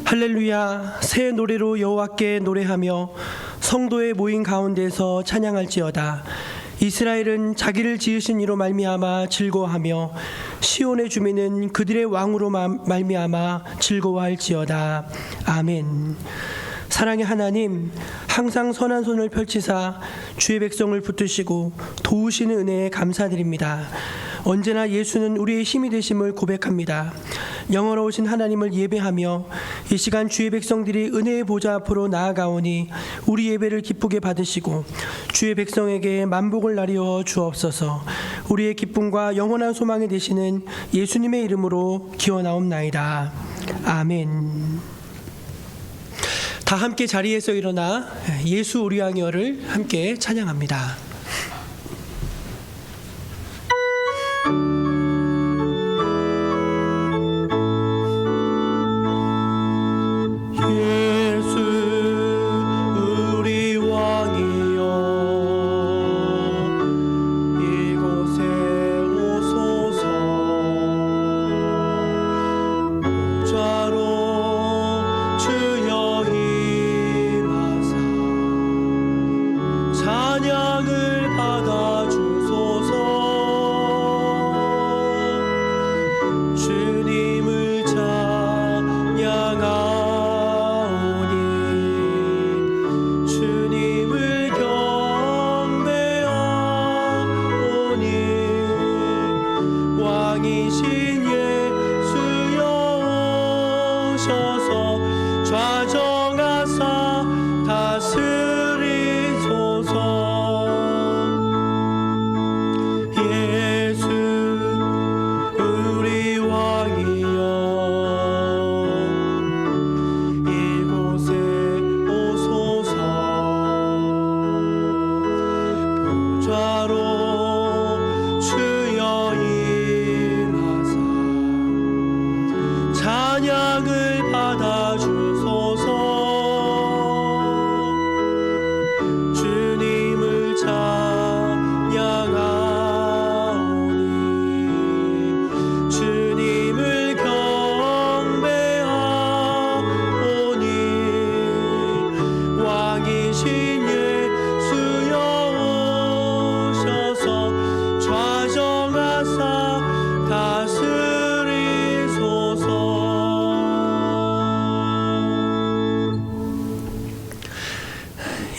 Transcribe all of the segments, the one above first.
할렐루야. 새 노래로 여호와께 노래하며 성도의 모인 가운데서 찬양할지어다. 이스라엘은 자기를 지으신 이로 말미암아 즐거워하며 시온의 주민은 그들의 왕으로 말미암아 즐거워할지어다. 아멘. 사랑의 하나님, 항상 선한 손을 펼치사 주의 백성을 붙드시고 도우시는 은혜에 감사드립니다. 언제나 예수는 우리의 힘이 되심을 고백합니다. 영원하신 하나님을 예배하며 이 시간 주의 백성들이 은혜의 보좌 앞으로 나아가오니 우리 예배를 기쁘게 받으시고 주의 백성에게 만복을 나리어 주옵소서. 우리의 기쁨과 영원한 소망이 되시는 예수님의 이름으로 기원하옵나이다. 아멘. 다 함께 자리에서 일어나 예수 우리 왕이여를 함께 찬양합니다.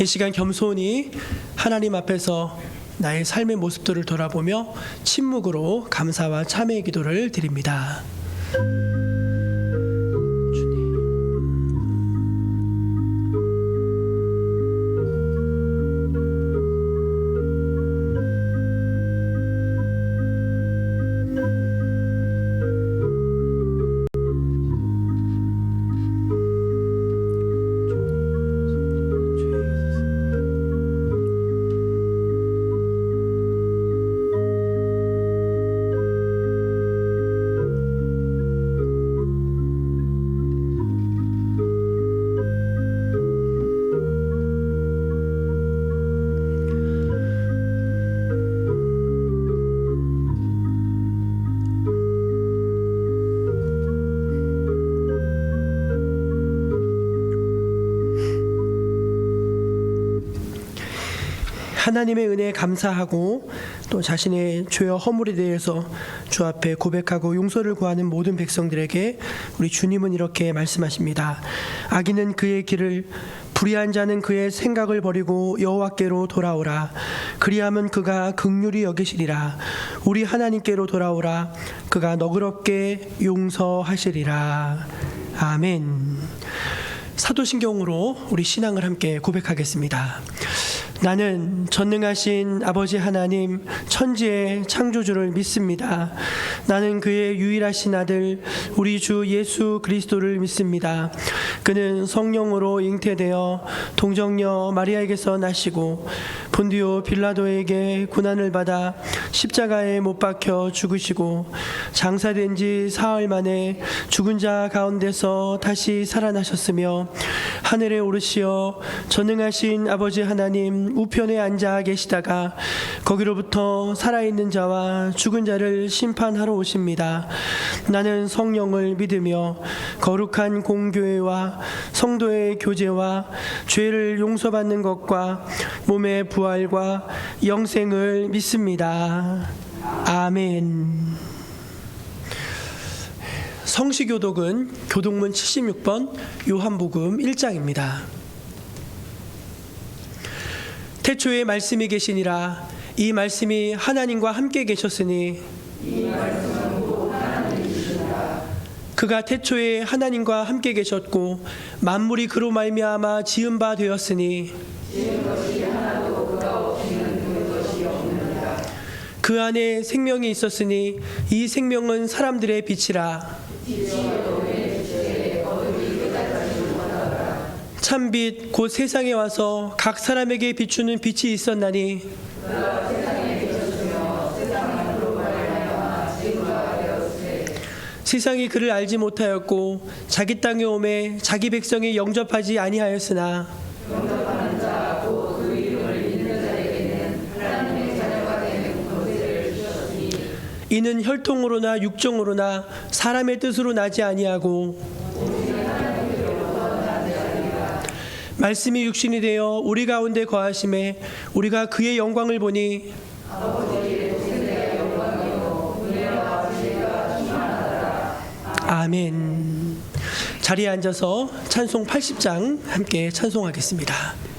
이 시간 겸손히 하나님 앞에서 나의 삶의 모습들을 돌아보며 침묵으로 감사와 참회의 기도를 드립니다. 하나님의 은혜에 감사하고 또 자신의 죄와 허물에 대해서 주 앞에 고백하고 용서를 구하는 모든 백성들에게 우리 주님은 이렇게 말씀하십니다. 악인은 그의 길을, 불의한 자는 그의 생각을 버리고 여호와께로 돌아오라. 그리하면 그가 긍휼히 여기시리라. 우리 하나님께로 돌아오라. 그가 너그럽게 용서하시리라. 아멘. 사도신경으로 우리 신앙을 함께 고백하겠습니다. 나는 전능하신 아버지 하나님 천지의 창조주를 믿습니다. 나는 그의 유일하신 아들 우리 주 예수 그리스도를 믿습니다. 그는 성령으로 잉태되어 동정녀 마리아에게서 나시고 본디오 빌라도에게 고난을 받아 십자가에 못 박혀 죽으시고 장사된 지 사흘 만에 죽은 자 가운데서 다시 살아나셨으며 하늘에 오르시어 전능하신 아버지 하나님 우편에 앉아 계시다가 거기로부터 살아있는 자와 죽은 자를 심판하러 오십니다. 나는 성령을 믿으며 거룩한 공교회와 성도의 교제와 죄를 용서받는 것과 몸의 부활과 영생을 믿습니다. 아멘. 성시교독은 교독문 76번 요한복음 1장입니다. 태초에 말씀이 계시니라. 이 말씀이 하나님과 함께 계셨으니 그가 태초에 하나님과 함께 계셨고 만물이 그로 말미암아 지은 바 되었으니 그 안에 생명이 있었으니 이 생명은 사람들의 빛이라. 참빛 곧 세상에 와서 각 사람에게 비추는 빛이 있었나니 세상이 그를 알지 못하였고 자기 땅에 오매 자기 백성이 영접하지 아니하였으나 이는 혈통으로나 육정으로나 사람의 뜻으로 나지 아니하고 말씀이 육신이 되어 우리 가운데 거하심에 우리가 그의 영광을 보니 아멘. 자리에 앉아서 찬송 80장 함께 찬송하겠습니다.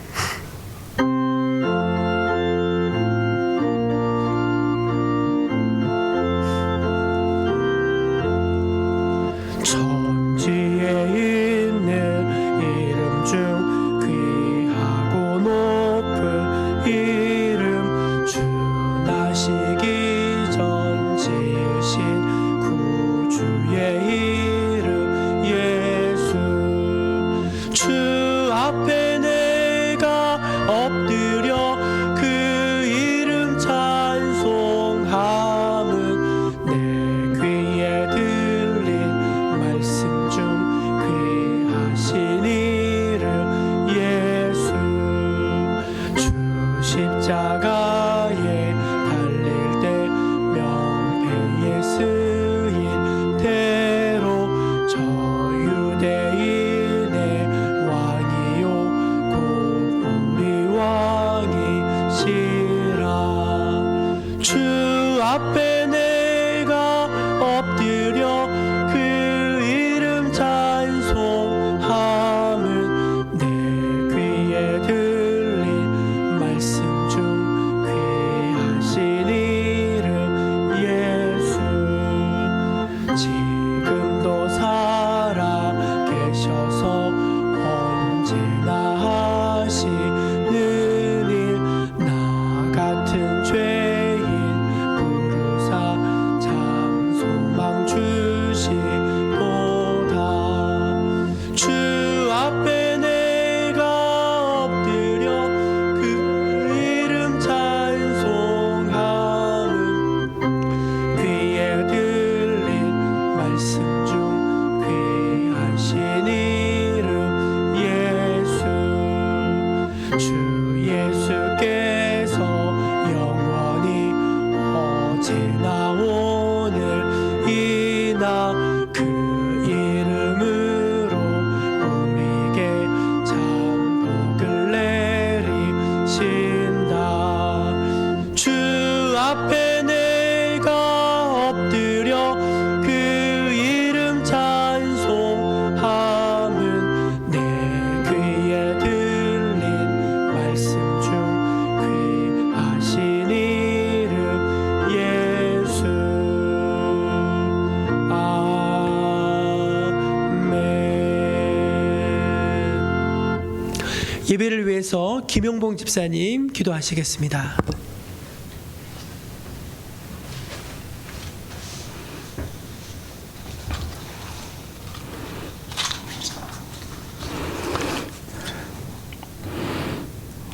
예배를 위해서 김용봉 집사님 기도하시겠습니다.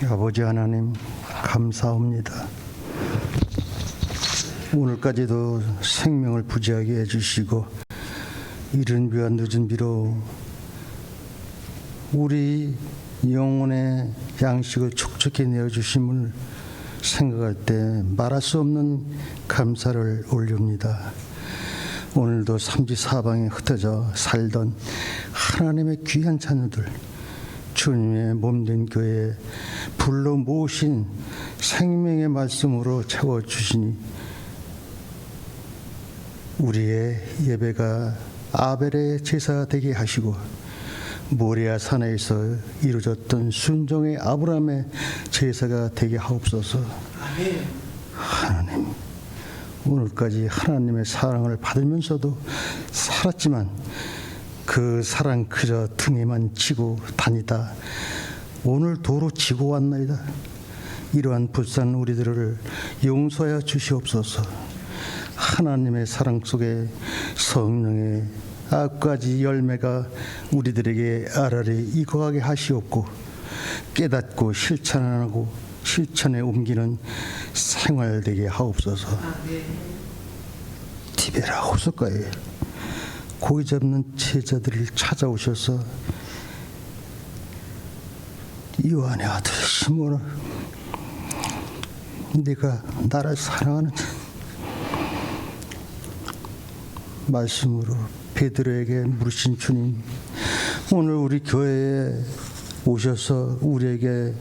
아버지 하나님 감사합니다. 오늘까지도 생명을 부지하게 해주시고 이른 비와 늦은 비로 우리 영혼의 양식을 촉촉히 내어주심을 생각할 때 말할 수 없는 감사를 올립니다. 오늘도 삼지사방에 흩어져 살던 하나님의 귀한 자녀들, 주님의 몸된 교회에 불러 모으신 생명의 말씀으로 채워주시니 우리의 예배가 아벨의 제사가 되게 하시고 모리아 산에서 이루어졌던 순종의 아브라함의 제사가 되게 하옵소서. 하나님, 오늘까지 하나님의 사랑을 받으면서도 살았지만 그 사랑 그저 등에만 지고 다니다 오늘 도로 지고 왔나이다. 이러한 불쌍한 우리들을 용서하여 주시옵소서. 하나님의 사랑 속에 성령의 악까지 열매가 우리들에게 알알이 익어가게 하시옵고 깨닫고 실천하고 실천에 옮기는 생활되게 하옵소서. 디베라 호숫가에 고기 잡는 제자들을 찾아오셔서 요한의 아들 시몬아, 네가 나를 사랑하는 말씀으로 베드로에게 물으신 주님, 오늘 우리 교회에 오셔서 우리에게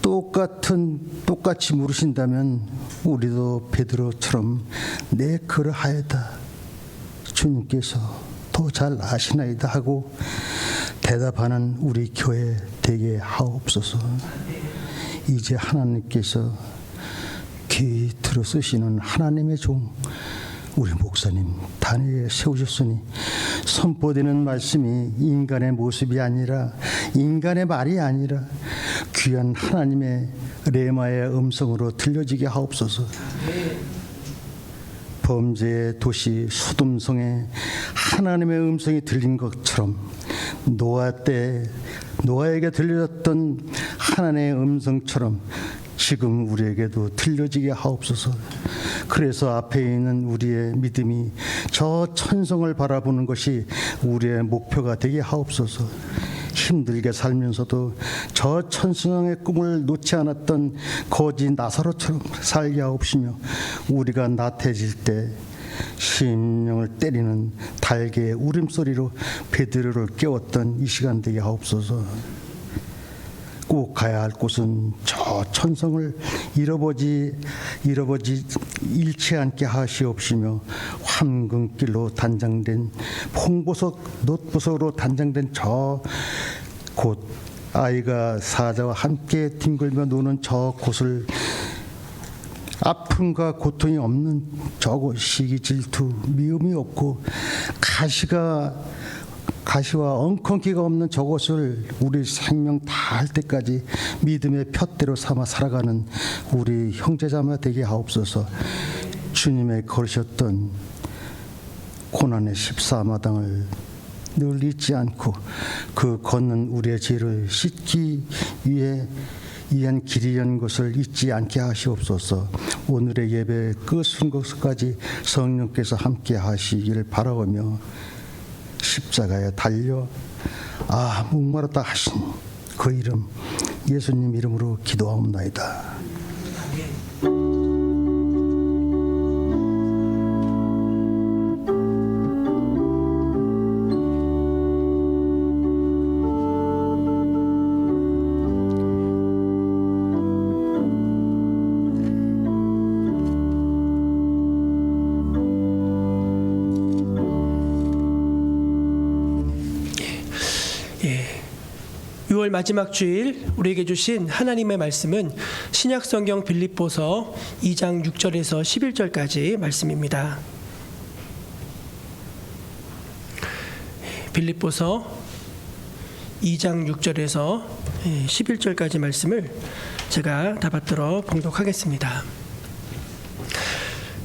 똑같이 물으신다면 우리도 베드로처럼 내 그러하였다, 주님께서 더 잘 아시나이다 하고 대답하는 우리 교회 되게 하옵소서. 이제 하나님께서 귀 들어 쓰시는 하나님의 종 우리 목사님 단위에 세우셨으니 선포되는 말씀이 인간의 모습이 아니라 인간의 말이 아니라 귀한 하나님의 레마의 음성으로 들려지게 하옵소서. 범죄의 도시 소돔성에 하나님의 음성이 들린 것처럼 노아에게 들려졌던 하나님의 음성처럼 지금 우리에게도 들려지게 하옵소서. 그래서 앞에 있는 우리의 믿음이 저 천성을 바라보는 것이 우리의 목표가 되게 하옵소서. 힘들게 살면서도 저 천성의 꿈을 놓지 않았던 거지 나사로처럼 살게 하옵시며 우리가 나태해질 때 심령을 때리는 달개의 울음소리로 베드로를 깨웠던 이 시간 되게 하옵소서. 꼭 가야 할 곳은 저 천성을 잃어버지 잃지 않게 하시옵시며 황금길로 단장된 홍보석 놋보석으로 단장된 저 곳, 아이가 사자와 함께 뒹굴며 노는 저 곳을 아픔과 고통이 없는 저곳, 시기 질투 미움이 없고 가시와 엉겅퀴가 없는 저것을 우리 생명 다할 때까지 믿음의 푯대로 삼아 살아가는 우리 형제자매 되게 하옵소서. 주님의 걸으셨던 고난의 14마당을 늘 잊지 않고 그 걷는 우리의 죄를 씻기 위한 길이란 것을 잊지 않게 하시옵소서. 오늘의 예배 끝은 것까지 성령께서 함께 하시기를 바라오며 십자가에 달려 목마르다 하신 그 이름 예수님 이름으로 기도하옵나이다. 예, 6월 마지막 주일 우리에게 주신 하나님의 말씀은 신약성경 빌립보서 2장 6절에서 11절까지 말씀입니다. 빌립보서 2장 6절에서 11절까지 말씀을 제가 다 받들어 봉독하겠습니다.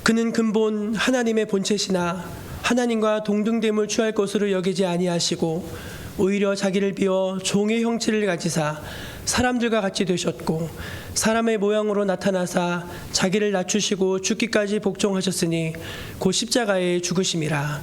그는 근본 하나님의 본체시나 하나님과 동등됨을 취할 것으로 여기지 아니하시고 오히려 자기를 비워 종의 형체를 가지사 사람들과 같이 되셨고 사람의 모양으로 나타나사 자기를 낮추시고 죽기까지 복종하셨으니 곧 십자가에 죽으심이라.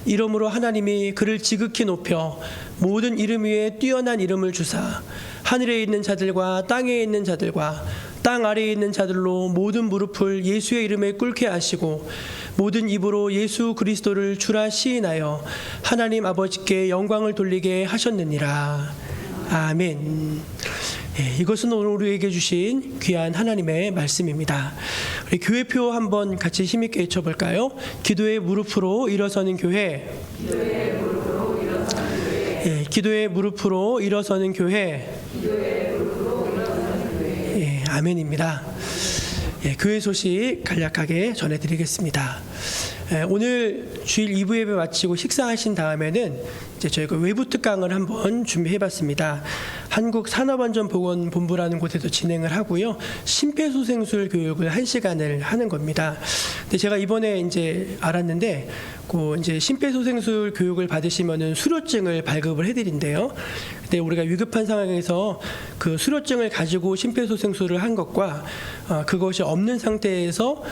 이러므로 하나님이 그를 지극히 높여 모든 이름 위에 뛰어난 이름을 주사 하늘에 있는 자들과 땅에 있는 자들과 땅 아래에 있는 자들로 모든 무릎을 예수의 이름에 꿇게 하시고 모든 입으로 예수 그리스도를 주라 시인하여 하나님 아버지께 영광을 돌리게 하셨느니라. 아멘. 이것은 오늘 우리에게 주신 귀한 하나님의 말씀입니다. 우리 교회표 한번 같이 힘있게 외쳐볼까요? 기도의 무릎으로 일어서는 교회. 기도의 무릎으로 일어서는 교회. 아멘입니다. 교회 소식 간략하게 전해드리겠습니다. 오늘 주일 2부 예배 마치고 식사하신 다음에는 이제 저희가 외부 특강을 한번 준비해봤습니다. 한국산업안전보건본부라는 곳에서 진행을 하고요. 심폐소생술 교육을 1시간을 하는 겁니다. 근데 제가 이번에 이제 알았는데, 이제 심폐소생술 교육을 받으시면은 수료증을 발급을 해드린대요. 근데 우리가 위급한 상황에서 그 수료증을 가지고 심폐소생술을 한 것과 그것이 없는 상태에서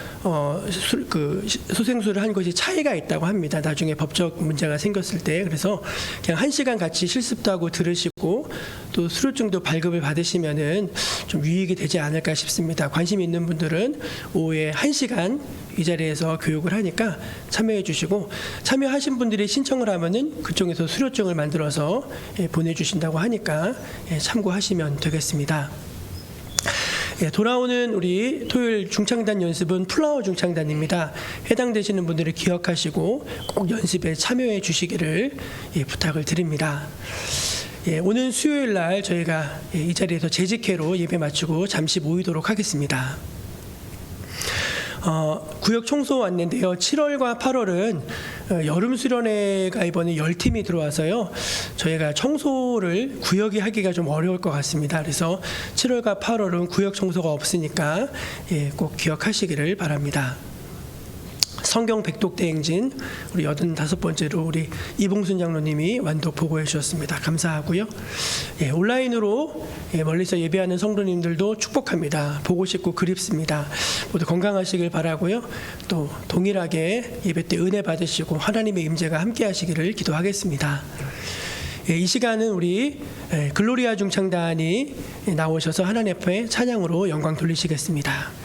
소생술을 한 것이 차이가 있다고 합니다. 나중에 법적 문제가 생겼을 때. 그래서 그냥 1시간 같이 실습도 하고 들으시고 또 수료증도 발급을 받으시면은 좀 유익이 되지 않을까 싶습니다. 관심 있는 분들은 오후에 1시간 이 자리에서 교육을 하니까 참여해 주시고, 참여하신 분들이 신청을 하면은 그쪽에서 수료증을 만들어서 보내주신다고 하니까 참고하시면 되겠습니다. 돌아오는 우리 토요일 중창단 연습은 플라워 중창단입니다. 해당되시는 분들을 기억하시고 꼭 연습에 참여해 주시기를 부탁을 드립니다. 오늘 수요일 날 저희가 이 자리에서 재직회로 예배 마치고 잠시 모이도록 하겠습니다. 구역 청소 왔는데요. 7월과 8월은 여름 수련회가 이번에 10팀이 들어와서요. 저희가 청소를 구역이 하기가 좀 어려울 것 같습니다. 그래서 7월과 8월은 구역 청소가 없으니까 꼭 기억하시기를 바랍니다. 성경 백독대 행진 우리 85번째로 우리 이봉순 장로님이 완독 보고해 주셨습니다. 감사하고요. 온라인으로 멀리서 예배하는 성도님들도 축복합니다. 보고 싶고 그립습니다. 모두 건강하시길 바라고요. 또 동일하게 예배 때 은혜 받으시고 하나님의 임재가 함께 하시기를 기도하겠습니다. 이 시간은 우리 글로리아 중창단이 나오셔서 하나님 앞에 찬양으로 영광 돌리시겠습니다.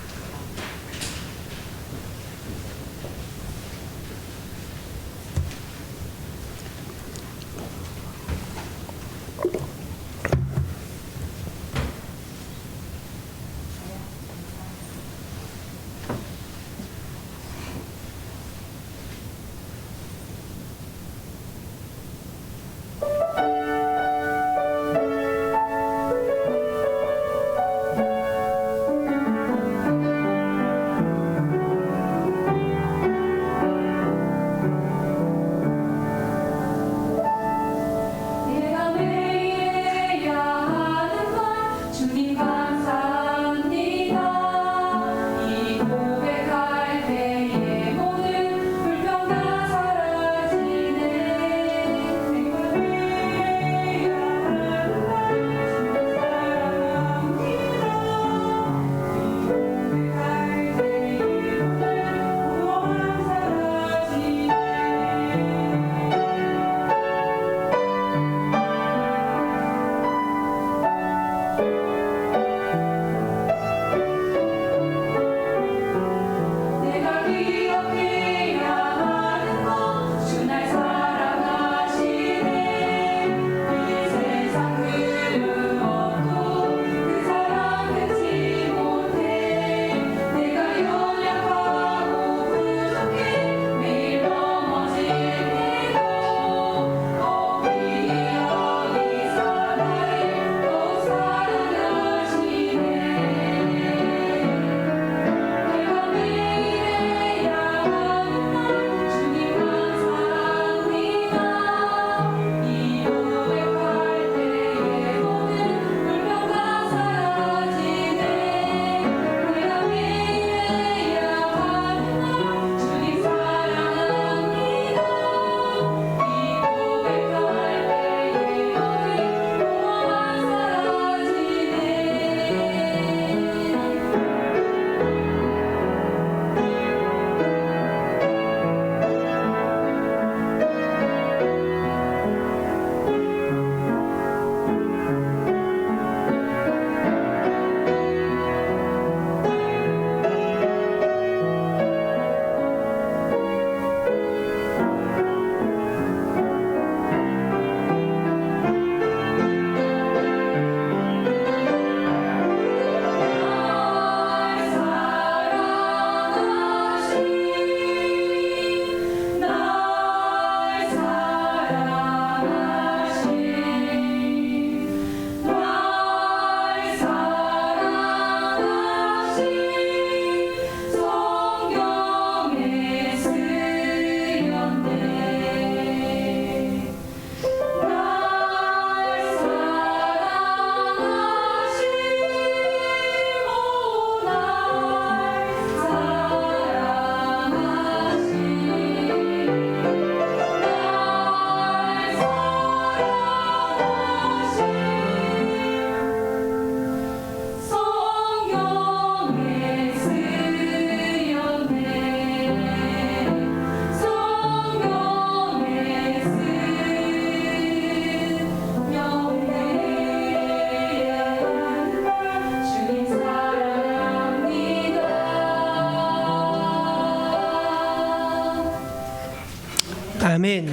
아멘.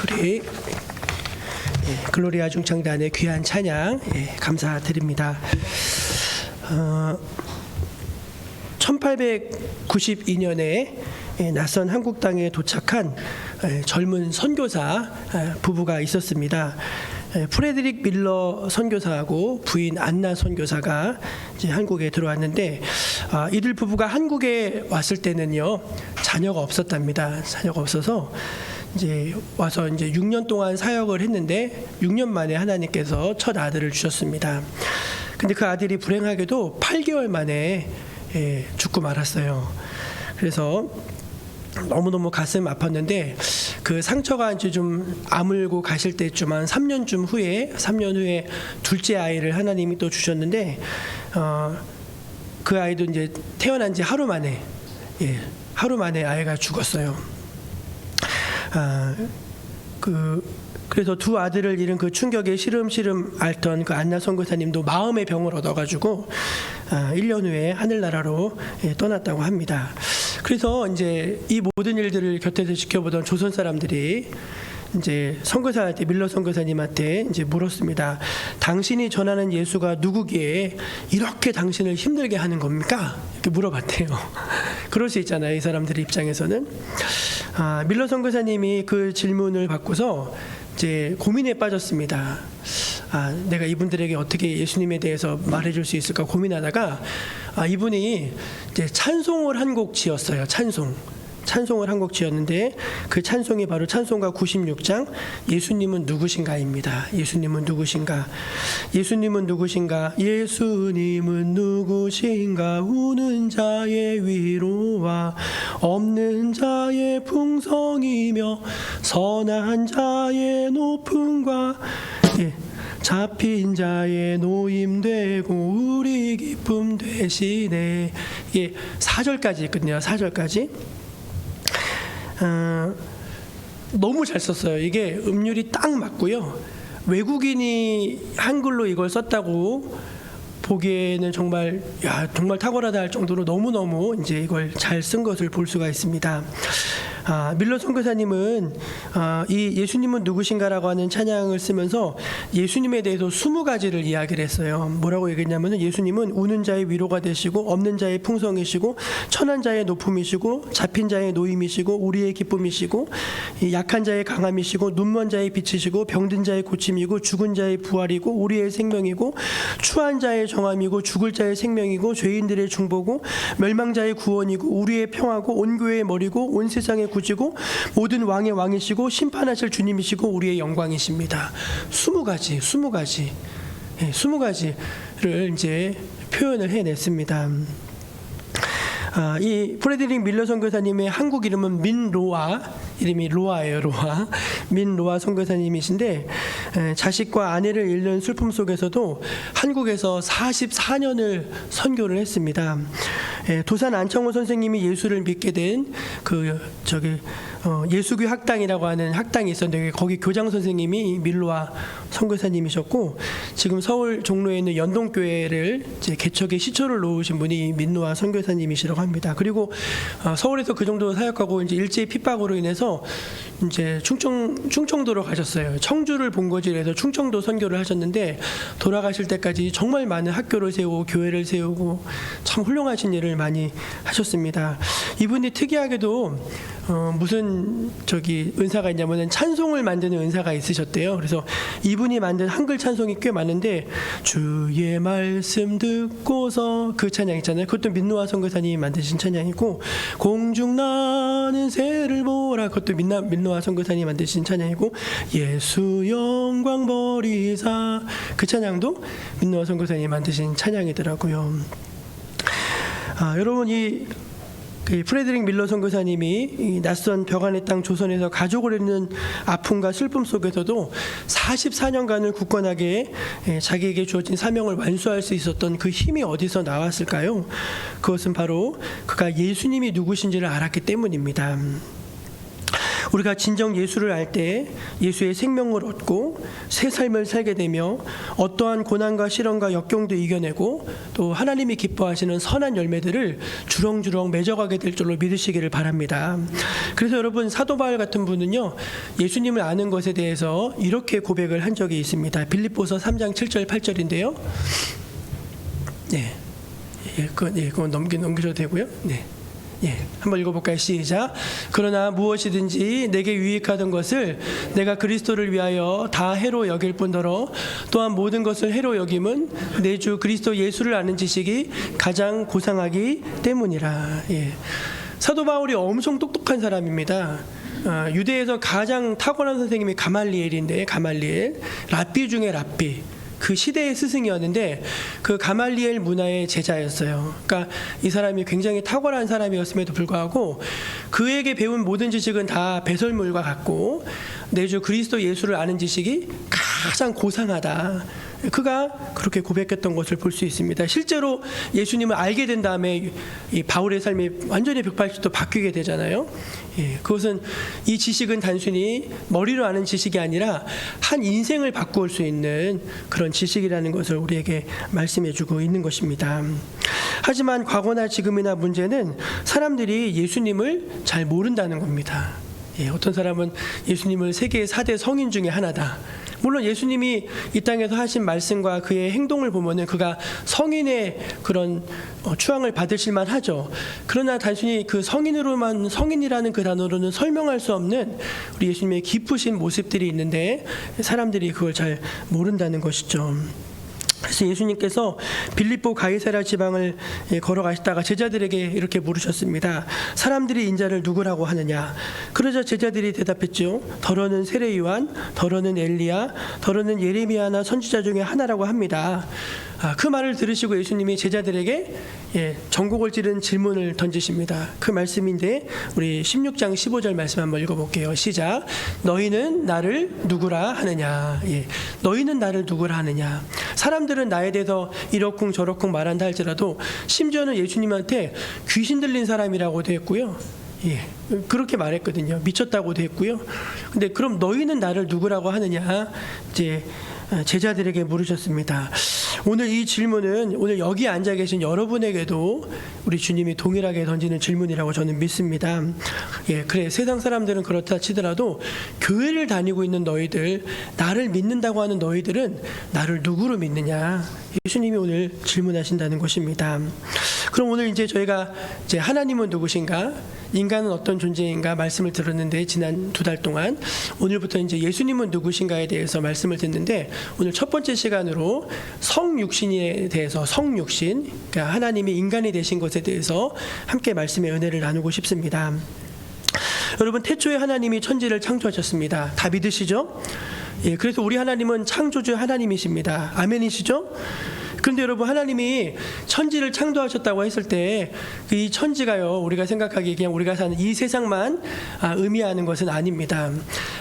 우리 글로리아 중창단의 귀한 찬양 감사드립니다. 1892년에 낯선 한국 땅에 도착한 젊은 선교사 부부가 있었습니다. 프레드릭 밀러 선교사하고 부인 안나 선교사가 이제 한국에 들어왔는데, 이들 부부가 한국에 왔을 때는요 자녀가 없었답니다. 자녀가 없어서 이제 와서 이제 6년 동안 사역을 했는데 6년 만에 하나님께서 첫 아들을 주셨습니다. 근데 그 아들이 불행하게도 8개월 만에 죽고 말았어요. 그래서 너무너무 가슴 아팠는데, 그 상처가 이제 좀 아물고 가실 때쯤 한 3년 후에 둘째 아이를 하나님이 또 주셨는데, 그 아이도 이제 태어난 지 하루 만에 아이가 죽었어요. 그래서 두 아들을 잃은 그 충격에 시름시름 앓던 그 안나 선교사님도 마음의 병을 얻어가지고 1년 후에 하늘나라로 떠났다고 합니다. 그래서 이제 이 모든 일들을 곁에서 지켜보던 조선 사람들이 이제 선교사한테, 밀러 선교사님한테 이제 물었습니다. 당신이 전하는 예수가 누구기에 이렇게 당신을 힘들게 하는 겁니까? 이렇게 물어봤대요. 그럴 수 있잖아요, 이 사람들 입장에서는. 밀러 선교사님이 그 질문을 받고서 이제 고민에 빠졌습니다. 내가 이분들에게 어떻게 예수님에 대해서 말해줄 수 있을까 고민하다가 이분이 이제 찬송을 한 곡 지었어요. 찬송을 한 곡 지었는데, 그 찬송이 바로 찬송가 96장 예수님은 누구신가입니다. 예수님은 누구신가? 예수님은 누구신가? 예수님은 누구신가? 우는 자의 위로와 없는 자의 풍성이며 선한 자의 높음과 잡힌 자의 노임되고 우리 기쁨 되시네. 4절까지 있거든요. 4절까지. 너무 잘 썼어요. 이게 음률이 딱 맞고요. 외국인이 한글로 이걸 썼다고 보기에는 정말 탁월하다 할 정도로 너무너무 이제 이걸 잘 쓴 것을 볼 수가 있습니다. 밀러 선교사님은 이 예수님은 누구신가라고 하는 찬양을 쓰면서 예수님에 대해서 20가지를 이야기를 했어요. 뭐라고 얘기했냐면, 예수님은 우는 자의 위로가 되시고 없는 자의 풍성이시고 천한 자의 높음이시고 잡힌 자의 노임이시고 우리의 기쁨이시고 약한 자의 강함이시고 눈먼 자의 빛이시고 병든 자의 고침이고 죽은 자의 부활이고 우리의 생명이고 추한 자의 정함이고 죽을 자의 생명이고 죄인들의 중보고 멸망자의 구원이고 우리의 평화고 온 교회의 머리고 온 세상의 구지고 모든 왕의 왕이시고 심판하실 주님이시고 우리의 영광이십니다. 20가지를 이제 표현을 해냈습니다. 이 프레드릭 밀러 선교사님의 한국 이름은 이름이 로아예요. 민로아 선교사님이신데, 자식과 아내를 잃는 슬픔 속에서도 한국에서 44년을 선교를 했습니다. 도산 안창호 선생님이 예수를 믿게 된 예수교 학당이라고 하는 학당이 있었는데, 거기 교장 선생님이 밀로아 선교사님이셨고, 지금 서울 종로에 있는 연동교회를 이제 개척의 시초를 놓으신 분이 민로아 선교사님이시라고 합니다. 그리고 서울에서 그 정도 사역하고 이제 일제히 핍박으로 인해서 이제 충청도로 가셨어요. 청주를 본거지에서 충청도 선교를 하셨는데, 돌아가실 때까지 정말 많은 학교를 세우고 교회를 세우고 참 훌륭하신 일을 많이 하셨습니다. 이분이 특이하게도 무슨 은사가 있냐면은 찬송을 만드는 은사가 있으셨대요. 그래서 이분이 만든 한글 찬송이 꽤 많은데, 주의 말씀 듣고서 그 찬양 있잖아요. 그것도 민노아 선교사님이 만드신 찬양이고, 공중 나는 새를 보라, 그것도 민노아 선교사님이 만드신 찬양이고, 예수 영광 버리사, 그 찬양도 민노아 선교사님이 만드신 찬양이더라고요. 여러분, 프레드릭 밀러 선교사님이 이 낯선 벽안의 땅 조선에서 가족을 잃는 아픔과 슬픔 속에서도 44년간을 굳건하게 자기에게 주어진 사명을 완수할 수 있었던 그 힘이 어디서 나왔을까요? 그것은 바로 그가 예수님이 누구신지를 알았기 때문입니다. 우리가 진정 예수를 알 때 예수의 생명을 얻고 새 삶을 살게 되며 어떠한 고난과 시련과 역경도 이겨내고 또 하나님이 기뻐하시는 선한 열매들을 주렁주렁 맺어가게 될 줄로 믿으시기를 바랍니다. 그래서 여러분, 사도 바울 같은 분은요, 예수님을 아는 것에 대해서 이렇게 고백을 한 적이 있습니다. 빌립보서 3장 7절 8절인데요. 네, 그건 넘기셔도 되고요. 네. 한번 읽어볼까요? 시작. 그러나 무엇이든지 내게 유익하던 것을 내가 그리스도를 위하여 다 해로 여길 뿐더러 또한 모든 것을 해로 여김은 내 주 그리스도 예수를 아는 지식이 가장 고상하기 때문이라. 사도 바울이 엄청 똑똑한 사람입니다. 유대에서 가장 탁월한 선생님이 가말리엘인데, 가말리엘, 랍비 중에 랍비, 그 시대의 스승이었는데 그 가말리엘 문화의 제자였어요. 그러니까 이 사람이 굉장히 탁월한 사람이었음에도 불구하고 그에게 배운 모든 지식은 다 배설물과 같고 내 주 그리스도 예수를 아는 지식이 가장 고상하다. 그가 그렇게 고백했던 것을 볼 수 있습니다. 실제로 예수님을 알게 된 다음에 이 바울의 삶이 완전히 180도 바뀌게 되잖아요. 그것은 이 지식은 단순히 머리로 아는 지식이 아니라 한 인생을 바꾸올 수 있는 그런 지식이라는 것을 우리에게 말씀해주고 있는 것입니다. 하지만 과거나 지금이나 문제는 사람들이 예수님을 잘 모른다는 겁니다. 어떤 사람은 예수님을 세계의 4대 성인 중에 하나다. 물론 예수님이 이 땅에서 하신 말씀과 그의 행동을 보면은 그가 성인의 그런 추앙을 받으실 만하죠. 그러나 단순히 그 성인이라는 그 단어로는 설명할 수 없는 우리 예수님의 깊으신 모습들이 있는데 사람들이 그걸 잘 모른다는 것이죠. 그래서 예수님께서 빌립보 가이사랴 지방을 걸어가시다가 제자들에게 이렇게 물으셨습니다. 사람들이 인자를 누구라고 하느냐? 그러자 제자들이 대답했죠. 더러는 세례 요한, 더러는 엘리야, 더러는 예레미야나 선지자 중에 하나라고 합니다. 그 말을 들으시고 예수님이 제자들에게 전곡을 찌른 질문을 던지십니다. 그 말씀인데 우리 16장 15절 말씀 한번 읽어볼게요. 시작. 너희는 나를 누구라 하느냐? 너희는 나를 누구라 하느냐? 사람들은 나에 대해서 이러쿵 저러쿵 말한다 할지라도 심지어는 예수님한테 귀신 들린 사람이라고도 했고요. 그렇게 말했거든요. 미쳤다고도 했고요. 근데 그럼 너희는 나를 누구라고 하느냐? 이제 제자들에게 물으셨습니다. 오늘 이 질문은 오늘 여기 앉아 계신 여러분에게도 우리 주님이 동일하게 던지는 질문이라고 저는 믿습니다. 그래, 세상 사람들은 그렇다 치더라도 교회를 다니고 있는 너희들, 나를 믿는다고 하는 너희들은 나를 누구로 믿느냐? 예수님이 오늘 질문하신다는 것입니다. 그럼 오늘 이제 저희가 이제 하나님은 누구신가? 인간은 어떤 존재인가 말씀을 들었는데 지난 2달 동안 오늘부터 이제 예수님은 누구신가에 대해서 말씀을 듣는데 오늘 첫 번째 시간으로 성육신에 대해서 성육신, 그러니까 하나님이 인간이 되신 것에 대해서 함께 말씀의 은혜를 나누고 싶습니다. 여러분, 태초에 하나님이 천지를 창조하셨습니다. 다 믿으시죠? 그래서 우리 하나님은 창조주 하나님이십니다. 아멘이시죠? 그런데 여러분, 하나님이 천지를 창조하셨다고 했을 때 이 천지가요, 우리가 생각하기에 그냥 우리가 사는 이 세상만 의미하는 것은 아닙니다.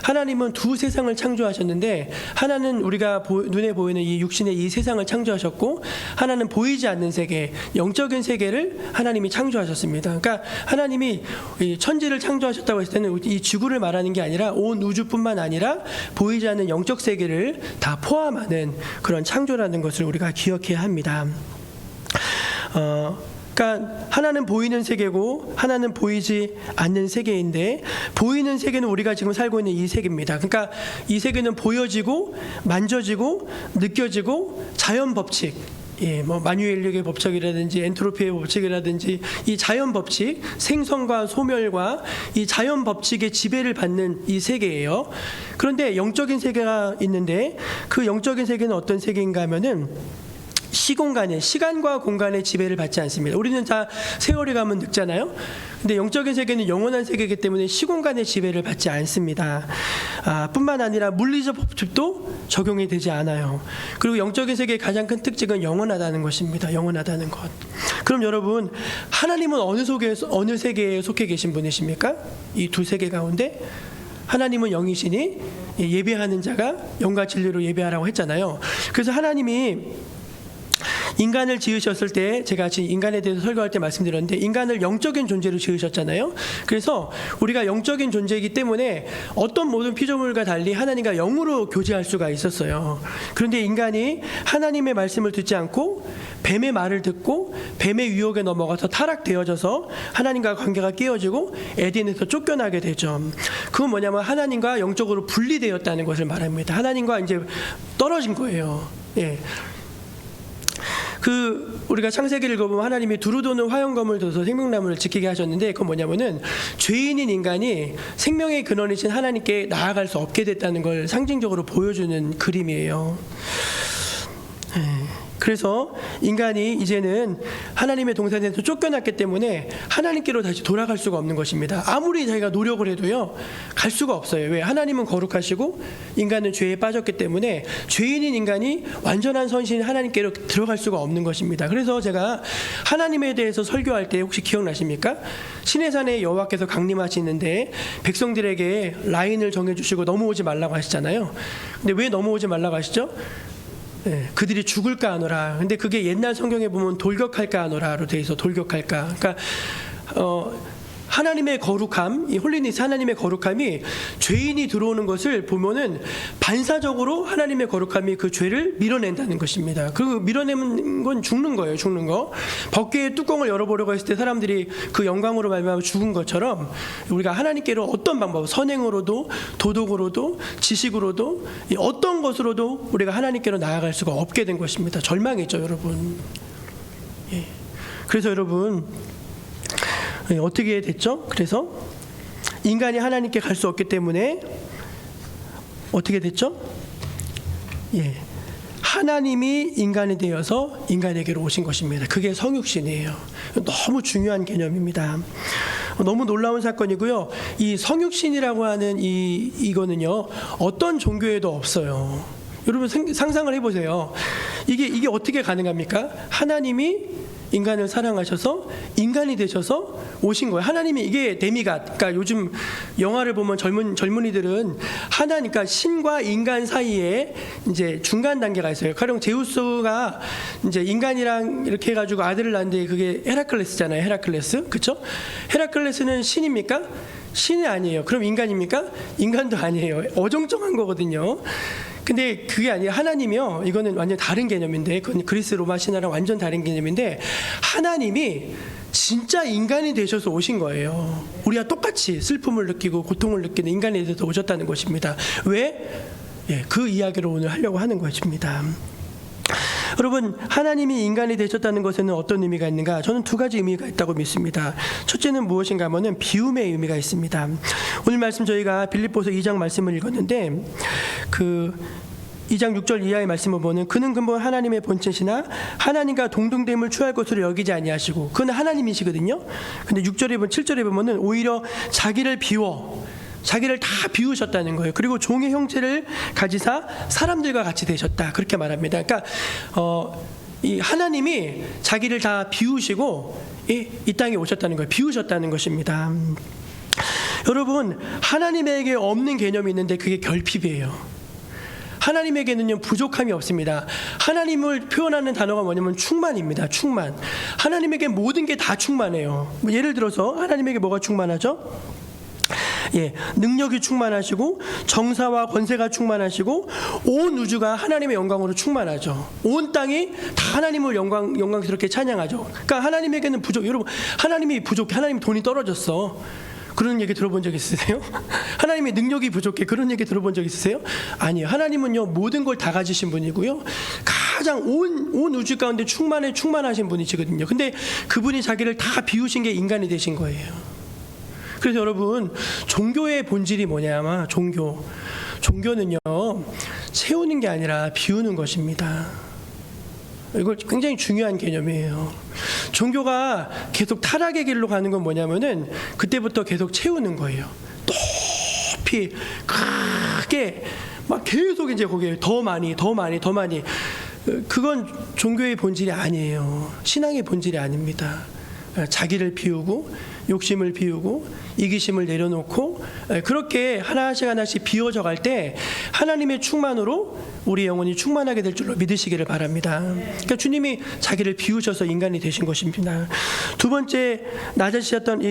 하나님은 두 세상을 창조하셨는데 하나는 우리가 눈에 보이는 이 육신의 이 세상을 창조하셨고 하나는 보이지 않는 세계, 영적인 세계를 하나님이 창조하셨습니다. 그러니까 하나님이 이 천지를 창조하셨다고 했을 때는 이 지구를 말하는 게 아니라 온 우주뿐만 아니라 보이지 않는 영적 세계를 다 포함하는 그런 창조라는 것을 우리가 기억해야 합니다. 그러니까 하나는 보이는 세계고 하나는 보이지 않는 세계인데 보이는 세계는 우리가 지금 살고 있는 이 세계입니다. 그러니까 이 세계는 보여지고 만져지고 느껴지고 자연 법칙, 뭐 마뉴엘력의 법칙이라든지 엔트로피의 법칙이라든지 이 자연 법칙, 생성과 소멸과 이 자연 법칙의 지배를 받는 이 세계예요. 그런데 영적인 세계가 있는데 그 영적인 세계는 어떤 세계인가 하면은 시공간의 시간과 공간의 지배를 받지 않습니다. 우리는 다 세월이 가면 늙잖아요. 근데 영적인 세계는 영원한 세계이기 때문에 시공간의 지배를 받지 않습니다. 뿐만 아니라 물리적 법칙도 적용이 되지 않아요. 그리고 영적인 세계의 가장 큰 특징은 영원하다는 것입니다. 영원하다는 것. 그럼 여러분, 하나님은 어느 세계에 속해 계신 분이십니까? 이 두 세계 가운데 하나님은 영이시니 예배하는 자가 영과 진리로 예배하라고 했잖아요. 그래서 하나님이 인간을 지으셨을 때 제가 지금 인간에 대해서 설교할 때 말씀드렸는데 인간을 영적인 존재로 지으셨잖아요. 그래서 우리가 영적인 존재이기 때문에 어떤 모든 피조물과 달리 하나님과 영으로 교제할 수가 있었어요. 그런데 인간이 하나님의 말씀을 듣지 않고 뱀의 말을 듣고 뱀의 유혹에 넘어가서 타락되어져서 하나님과 관계가 깨어지고 에덴에서 쫓겨나게 되죠. 그건 뭐냐면 하나님과 영적으로 분리되었다는 것을 말합니다. 하나님과 이제 떨어진 거예요. 예. 우리가 창세기를 읽어보면 하나님이 두루 도는 화영검을 둬서 생명나무를 지키게 하셨는데 그건 뭐냐면은 죄인인 인간이 생명의 근원이신 하나님께 나아갈 수 없게 됐다는 걸 상징적으로 보여주는 그림이에요. 그래서 인간이 이제는 하나님의 동산에서 쫓겨났기 때문에 하나님께로 다시 돌아갈 수가 없는 것입니다. 아무리 자기가 노력을 해도요 갈 수가 없어요. 왜? 하나님은 거룩하시고 인간은 죄에 빠졌기 때문에 죄인인 인간이 완전한 선신 하나님께로 들어갈 수가 없는 것입니다. 그래서 제가 하나님에 대해서 설교할 때 혹시 기억나십니까? 시내산에 여호와께서 강림하시는데 백성들에게 라인을 정해주시고 넘어오지 말라고 하시잖아요. 근데 왜 넘어오지 말라고 하시죠? 네, 그들이 죽을까 하노라. 근데 그게 옛날 성경에 보면 돌격할까 하노라로 돼 있어. 돌격할까. 그러니까 하나님의 거룩함, 이 홀리니스 하나님의 거룩함이 죄인이 들어오는 것을 보면은 반사적으로 하나님의 거룩함이 그 죄를 밀어낸다는 것입니다. 그 밀어내는 건 죽는 거예요, 죽는 거. 법궤의 뚜껑을 열어보려고 했을 때 사람들이 그 영광으로 말미암아 죽은 것처럼 우리가 하나님께로 어떤 방법, 선행으로도 도덕으로도 지식으로도 어떤 것으로도 우리가 하나님께로 나아갈 수가 없게 된 것입니다. 절망이죠, 여러분. 예. 그래서 여러분. 어떻게 됐죠? 그래서 인간이 하나님께 갈 수 없기 때문에 어떻게 됐죠? 예, 하나님이 인간이 되어서 인간에게로 오신 것입니다. 그게 성육신이에요. 너무 중요한 개념입니다. 너무 놀라운 사건이고요. 이 성육신이라고 하는 이거는요 어떤 종교에도 없어요. 여러분 상상을 해보세요. 이게 어떻게 가능합니까? 하나님이 인간을 사랑하셔서 인간이 되셔서 오신 거예요. 하나님이 이게 데미갓. 그러니까 요즘 영화를 보면 젊은이들은 그러니까 신과 인간 사이에 이제 중간 단계가 있어요. 가령 제우스가 이제 인간이랑 이렇게 해가지고 아들을 낳는데 그게 헤라클레스잖아요. 헤라클레스, 그렇죠? 헤라클레스는 신입니까? 신이 아니에요. 그럼 인간입니까? 인간도 아니에요. 어정쩡한 거거든요. 근데 그게 아니에요. 하나님이요. 이거는 완전 다른 개념인데, 그건 그리스 로마 신화랑 완전 다른 개념인데, 하나님이 진짜 인간이 되셔서 오신 거예요. 우리와 똑같이 슬픔을 느끼고 고통을 느끼는 인간이 되셔서 오셨다는 것입니다. 왜? 예, 그 이야기를 오늘 하려고 하는 것입니다. 여러분, 하나님이 인간이 되셨다는 것에는 어떤 의미가 있는가? 저는 두 가지 의미가 있다고 믿습니다. 첫째는 무엇인가 하면은 비움의 의미가 있습니다. 오늘 말씀 저희가 빌립보서 2장 말씀을 읽었는데 그 2장 6절 이하의 말씀을 보면 그는 근본 하나님의 본체시나 하나님과 동등됨을 취할 것으로 여기지 아니하시고 그는 하나님이시거든요. 근데 6절에 보면 7절에 보면은 오히려 자기를 다 비우셨다는 거예요. 그리고 종의 형체를 가지사 사람들과 같이 되셨다. 그렇게 말합니다. 그러니까 이 하나님이 자기를 다 비우시고 이 땅에 오셨다는 거예요. 비우셨다는 것입니다. 여러분, 하나님에게 없는 개념이 있는데 그게 결핍이에요. 하나님에게는요 부족함이 없습니다. 하나님을 표현하는 단어가 뭐냐면 충만입니다. 충만. 하나님에게 모든 게 다 충만해요. 예를 들어서 하나님에게 뭐가 충만하죠? 예, 능력이 충만하시고 정사와 권세가 충만하시고 온 우주가 하나님의 영광으로 충만하죠. 온 땅이 다 하나님을 영광스럽게 찬양하죠. 그러니까 하나님에게는 여러분, 하나님이 부족해. 하나님 돈이 떨어졌어. 그런 얘기 들어본 적 있으세요? 하나님의 능력이 부족해. 그런 얘기 들어본 적 있으세요? 아니요. 하나님은요 모든 걸 다 가지신 분이고요. 가장 온 우주 가운데 충만하신 분이시거든요. 근데 그분이 자기를 다 비우신 게 인간이 되신 거예요. 그래서 여러분, 종교의 본질이 뭐냐면 종교는요 채우는 게 아니라 비우는 것입니다. 이거 굉장히 중요한 개념이에요. 종교가 계속 타락의 길로 가는 건 뭐냐면은 그때부터 계속 채우는 거예요. 높이 크게 막 계속 이제 거기에 더 많이 그건 종교의 본질이 아니에요. 신앙의 본질이 아닙니다. 자기를 비우고 욕심을 비우고 이기심을 내려놓고 그렇게 하나씩 비워져 갈 때 하나님의 충만으로 우리 영혼이 충만하게 될 줄로 믿으시기를 바랍니다. 그러니까 주님이 자기를 비우셔서 인간이 되신 것입니다. 두 번째 낮아지셨던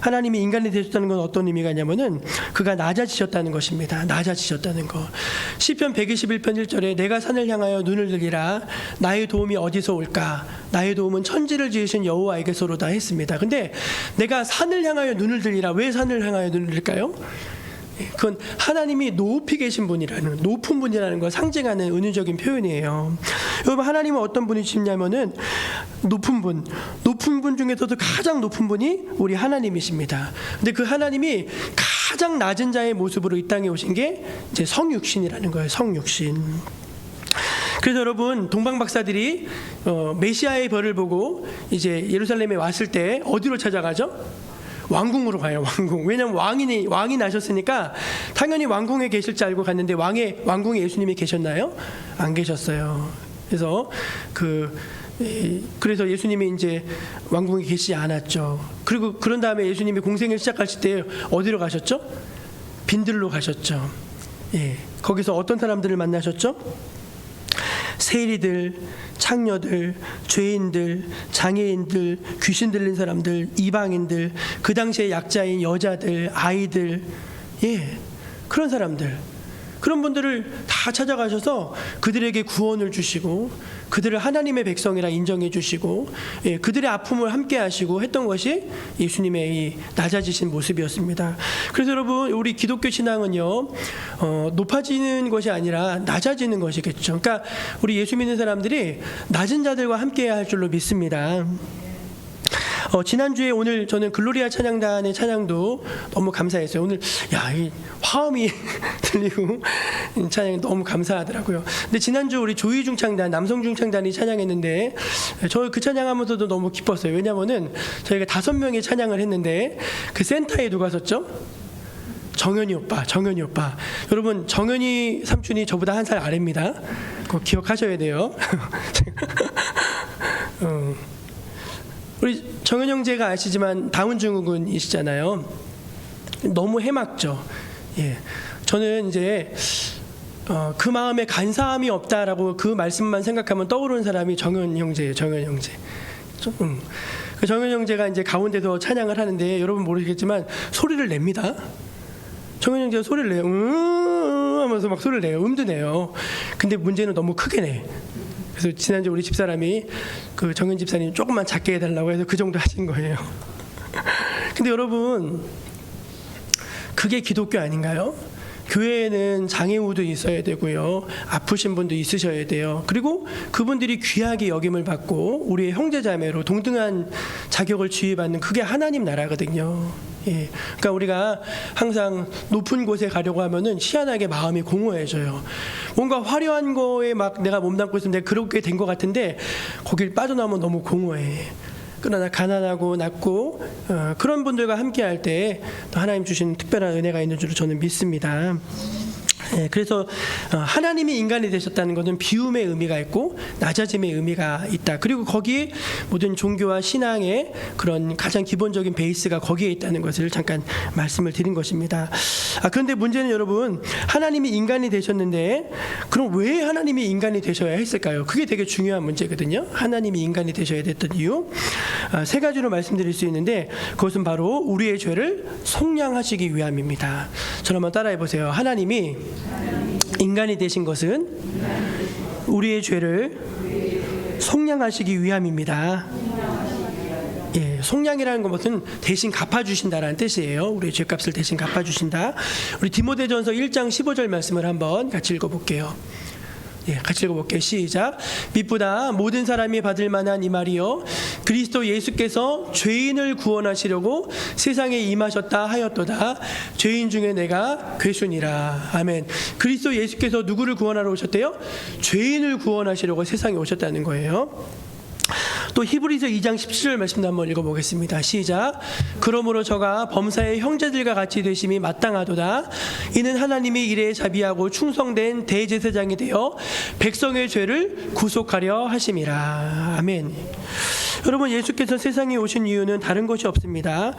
하나님이 인간이 되셨다는 건 어떤 의미가 있냐면은 그가 낮아지셨다는 것입니다. 낮아지셨다는 거. 시편 121편 1절에 내가 산을 향하여 눈을 들리라 나의 도움이 어디서 올까? 나의 도움은 천지를 지으신 여호와에게서로다 했습니다. 근데 내가 산을 향하여 눈을 들리라. 왜 산을 향하여 눈을 들릴까요? 그건 하나님이 높이 계신 분이라는, 높은 분이라는 걸 상징하는 은유적인 표현이에요. 여러분, 하나님은 어떤 분이시냐면은 높은 분 중에서도 가장 높은 분이 우리 하나님이십니다. 근데 그 하나님이 가장 낮은 자의 모습으로 이 땅에 오신 게 이제 성육신이라는 거예요. 성육신. 그래서 여러분, 동방 박사들이 메시아의 별을 보고 이제 예루살렘에 왔을 때 어디로 찾아가죠? 왕궁으로 가요. 왕궁. 왜냐하면 왕이 나셨으니까 당연히 왕궁에 계실 줄 알고 갔는데 왕궁에 예수님이 계셨나요? 안 계셨어요. 그래서 예수님이 이제 왕궁에 계시지 않았죠. 그리고 그런 다음에 예수님이 공생을 시작하실 때 어디로 가셨죠? 빈들로 가셨죠. 예. 거기서 어떤 사람들을 만나셨죠? 세리들, 창녀들, 죄인들, 장애인들, 귀신 들린 사람들, 이방인들, 그 당시에 약자인 여자들, 아이들, 그런 사람들, 그런 분들을 다 찾아가셔서 그들에게 구원을 주시고 그들을 하나님의 백성이라 인정해 주시고 그들의 아픔을 함께 하시고 했던 것이 예수님의 이 낮아지신 모습이었습니다. 그래서 여러분, 우리 기독교 신앙은요, 높아지는 것이 아니라 낮아지는 것이겠죠. 그러니까 우리 예수 믿는 사람들이 낮은 자들과 함께 할 줄로 믿습니다. 지난주에 오늘 저는 글로리아 찬양단의 찬양도 너무 감사했어요. 오늘 이 화음이 들리고 찬양이 너무 감사하더라고요. 근데 지난주 우리 조이중창단, 남성중창단이 찬양했는데 저 그 찬양하면서도 너무 기뻤어요. 왜냐면은 저희가 5명이 찬양을 했는데 그 센터에 누가 섰죠? 정현이 오빠. 여러분, 정현이 삼촌이 저보다 1살 아래입니다. 그거 기억하셔야 돼요. 우리 정현 형제가 아시지만 다운 증후군이시잖아요. 너무 해맑죠. 저는 이제 그 마음에 간사함이 없다라고 그 말씀만 생각하면 떠오르는 사람이 정현 형제예요. 정현 형제. 그 정현 형제가 이제 가운데서 찬양을 하는데 여러분 모르시겠지만 소리를 냅니다. 정현 형제가 소리를 내요. 하면서 막 소리를 내요. 음도 내요. 근데 문제는 너무 크게 내. 그래서 지난주 우리 집사람이 그 정현 집사님 조금만 작게 해달라고 해서 그 정도 하신 거예요. 근데 여러분, 그게 기독교 아닌가요? 교회에는 장애우도 있어야 되고요, 아프신 분도 있으셔야 돼요. 그리고 그분들이 귀하게 여김을 받고 우리의 형제자매로 동등한 자격을 지휘받는, 그게 하나님 나라거든요. 그러니까 우리가 항상 높은 곳에 가려고 하면은 희한하게 마음이 공허해져요. 뭔가 화려한 거에 막 내가 몸담고 있으면 내가 그렇게 된 것 같은데 거길 빠져나오면 너무 공허해. 그러나 가난하고 낮고 그런 분들과 함께할 때 하나님 주신 특별한 은혜가 있는 줄로 저는 믿습니다. 그래서 하나님이 인간이 되셨다는 것은 비움의 의미가 있고 낮아짐의 의미가 있다. 그리고 거기에 모든 종교와 신앙의 그런 가장 기본적인 베이스가 거기에 있다는 것을 잠깐 말씀을 드린 것입니다. 그런데 문제는 여러분, 하나님이 인간이 되셨는데 그럼 왜 하나님이 인간이 되셔야 했을까요? 그게 되게 중요한 문제거든요. 하나님이 인간이 되셔야 됐던 이유 3가지로 말씀드릴 수 있는데 그것은 바로 우리의 죄를 속량하시기 위함입니다. 저를 한번 따라해 보세요. 하나님이 인간이 되신 것은 우리의 죄를 속량하시기 위함입니다. 속량이라는 것은 대신 갚아주신다라는 뜻이에요. 우리의 죄값을 대신 갚아주신다. 우리 디모데전서 1장 15절 말씀을 한번 같이 읽어볼게요. 같이 읽어볼게요. 시작. 빛보다 모든 사람이 받을 만한 이 말이요, 그리스도 예수께서 죄인을 구원하시려고 세상에 임하셨다 하였도다. 죄인 중에 내가 괴순이라. 아멘. 그리스도 예수께서 누구를 구원하러 오셨대요? 죄인을 구원하시려고 세상에 오셨다는 거예요. 또 히브리서 2장 17절 말씀도 한번 읽어보겠습니다. 시작. 그러므로 저가 범사의 형제들과 같이 되심이 마땅하도다. 이는 하나님이 이레 자비하고 충성된 대제사장이 되어 백성의 죄를 구속하려 하심이라. 아멘. 여러분, 예수께서 세상에 오신 이유는 다른 것이 없습니다.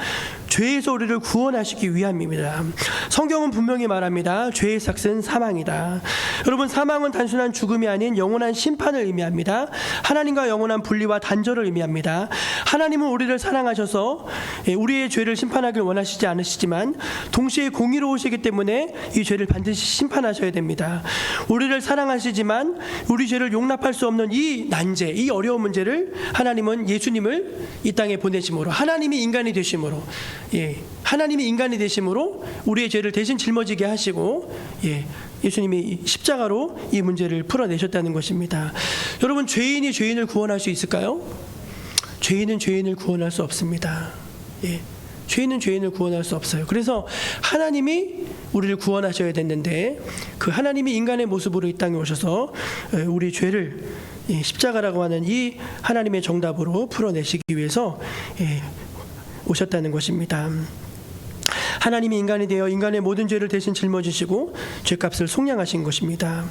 죄에서 우리를 구원하시기 위함입니다. 성경은 분명히 말합니다. 죄의 삭은 사망이다. 여러분, 사망은 단순한 죽음이 아닌 영원한 심판을 의미합니다. 하나님과 영원한 분리와 단절을 의미합니다. 하나님은 우리를 사랑하셔서 우리의 죄를 심판하길 원하시지 않으시지만 동시에 공의로우시기 때문에 이 죄를 반드시 심판하셔야 됩니다. 우리를 사랑하시지만 우리 죄를 용납할 수 없는 이 난제, 이 어려운 문제를 하나님은 예수님을 이 땅에 보내심으로, 하나님이 인간이 되심으로, 하나님이 인간이 되심으로 우리의 죄를 대신 짊어지게 하시고, 예수님이 십자가로 이 문제를 풀어내셨다는 것입니다. 여러분, 죄인이 죄인을 구원할 수 있을까요? 죄인은 죄인을 구원할 수 없습니다. 죄인은 죄인을 구원할 수 없어요. 그래서 하나님이 우리를 구원하셔야 됐는데, 그 하나님이 인간의 모습으로 이 땅에 오셔서 우리 죄를 십자가라고 하는 이 하나님의 정답으로 풀어내시기 위해서 오셨다는 것입니다. 하나님이 인간이 되어 인간의 모든 죄를 대신 짊어지시고 죄값을 속량하신 것입니다.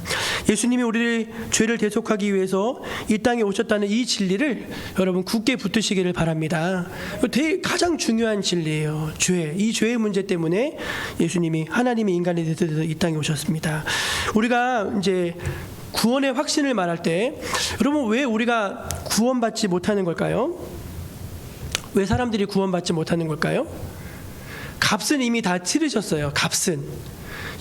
예수님이 우리의 죄를 대속하기 위해서 이 땅에 오셨다는 이 진리를 여러분 굳게 붙드시기를 바랍니다. 가장 중요한 진리예요. 이 죄의 문제 때문에 예수님이, 하나님이 인간이 되셔서 이 땅에 오셨습니다. 우리가 이제 구원의 확신을 말할 때, 여러분, 왜 우리가 구원받지 못하는 걸까요? 왜 사람들이 구원받지 못하는 걸까요? 값은 이미 다 치르셨어요. 값은.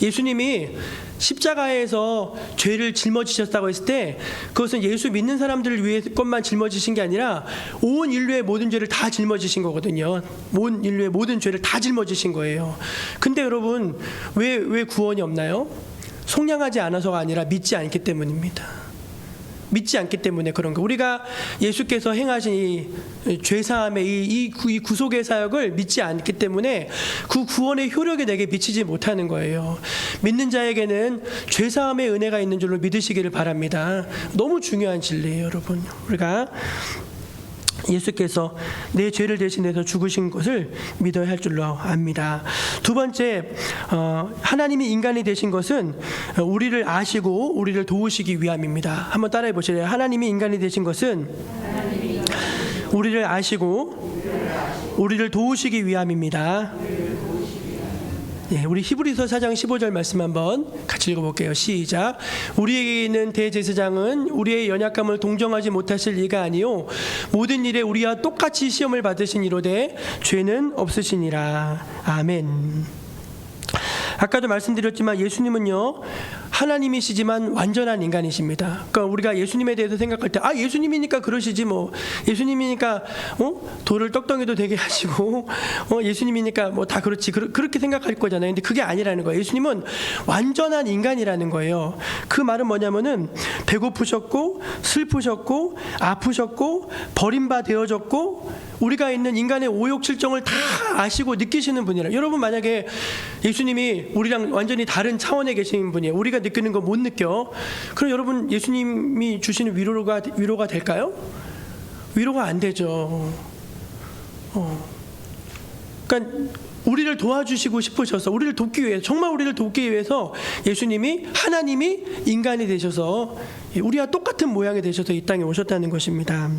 예수님이 십자가에서 죄를 짊어지셨다고 했을 때, 그것은 예수 믿는 사람들을 위해 것만 짊어지신 게 아니라 온 인류의 모든 죄를 다 짊어지신 거거든요. 온 인류의 모든 죄를 다 짊어지신 거예요. 근데 여러분, 왜 구원이 없나요? 속량하지 않아서가 아니라 믿지 않기 때문입니다. 믿지 않기 때문에 그런 거. 우리가 예수께서 행하신 이 죄사함의 이 구속의 사역을 믿지 않기 때문에 그 구원의 효력이 내게 미치지 못하는 거예요. 믿는 자에게는 죄사함의 은혜가 있는 줄로 믿으시기를 바랍니다. 너무 중요한 진리예요, 여러분. 우리가 예수께서 내 죄를 대신해서 죽으신 것을 믿어야 할 줄로 압니다. 두 번째, 하나님이 인간이 되신 것은 우리를 아시고 우리를 도우시기 위함입니다. 한번 따라해 보실래요? 하나님이 인간이 되신 것은 우리를 아시고 우리를 도우시기 위함입니다. 우리 히브리서 4장 15절 말씀 한번 같이 읽어볼게요. 시작. 우리에게 있는 대제사장은 우리의 연약함을 동정하지 못하실 이가 아니요 모든 일에 우리와 똑같이 시험을 받으신 이로되 죄는 없으시니라. 아멘. 아까도 말씀드렸지만 예수님은요, 하나님이시지만 완전한 인간이십니다. 그러니까 우리가 예수님에 대해서 생각할 때, 예수님이니까 그러시지 뭐, 예수님이니까 돌을 떡덩이도 되게 하시고, 예수님이니까 뭐 다 그렇지, 그렇게 생각할 거잖아요. 근데 그게 아니라는 거예요. 예수님은 완전한 인간이라는 거예요. 그 말은 뭐냐면은 배고프셨고 슬프셨고 아프셨고 버림바 되어졌고, 우리가 있는 인간의 오욕칠정을 다 아시고 느끼시는 분이라. 여러분, 만약에 예수님이 우리랑 완전히 다른 차원에 계신 분이에요. 우리가 느끼는 거 못 느껴. 그럼 여러분, 예수님이 주시는 위로가 될까요? 위로가 안 되죠. 그러니까 우리를 도와주시고 싶으셔서, 우리를 돕기 위해서, 정말 우리를 돕기 위해서 예수님이, 하나님이 인간이 되셔서 우리와 똑같은 모양이 되셔서 이 땅에 오셨다는 것입니다.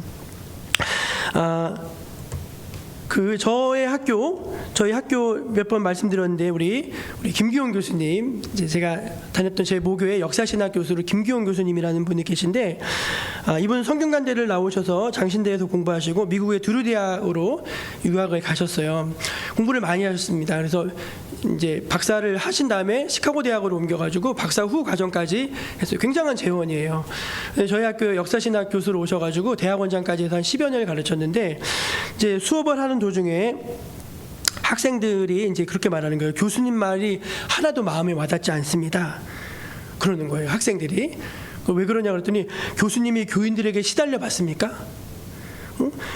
저희 학교 몇 번 말씀드렸는데, 우리 김기용 교수님, 이제 제가 다녔던 제 모교의 역사신학 교수로 김기용 교수님이라는 분이 계신데, 이분 성균관대를 나오셔서 장신대에서 공부하시고 미국의 드루 대학으로 유학을 가셨어요. 공부를 많이 하셨습니다. 그래서 이제 박사를 하신 다음에 시카고 대학으로 옮겨가지고 박사 후 과정까지 했어요. 굉장한 재원이에요. 저희 학교 역사신학 교수로 오셔가지고 대학원장까지 해서 한 10여 년을 가르쳤는데, 이제 수업을 하는 도중에 학생들이 이제 그렇게 말하는 거예요. 교수님 말이 하나도 마음에 와닿지 않습니다. 그러는 거예요, 학생들이. 왜 그러냐 그랬더니, 교수님이 교인들에게 시달려 봤습니까?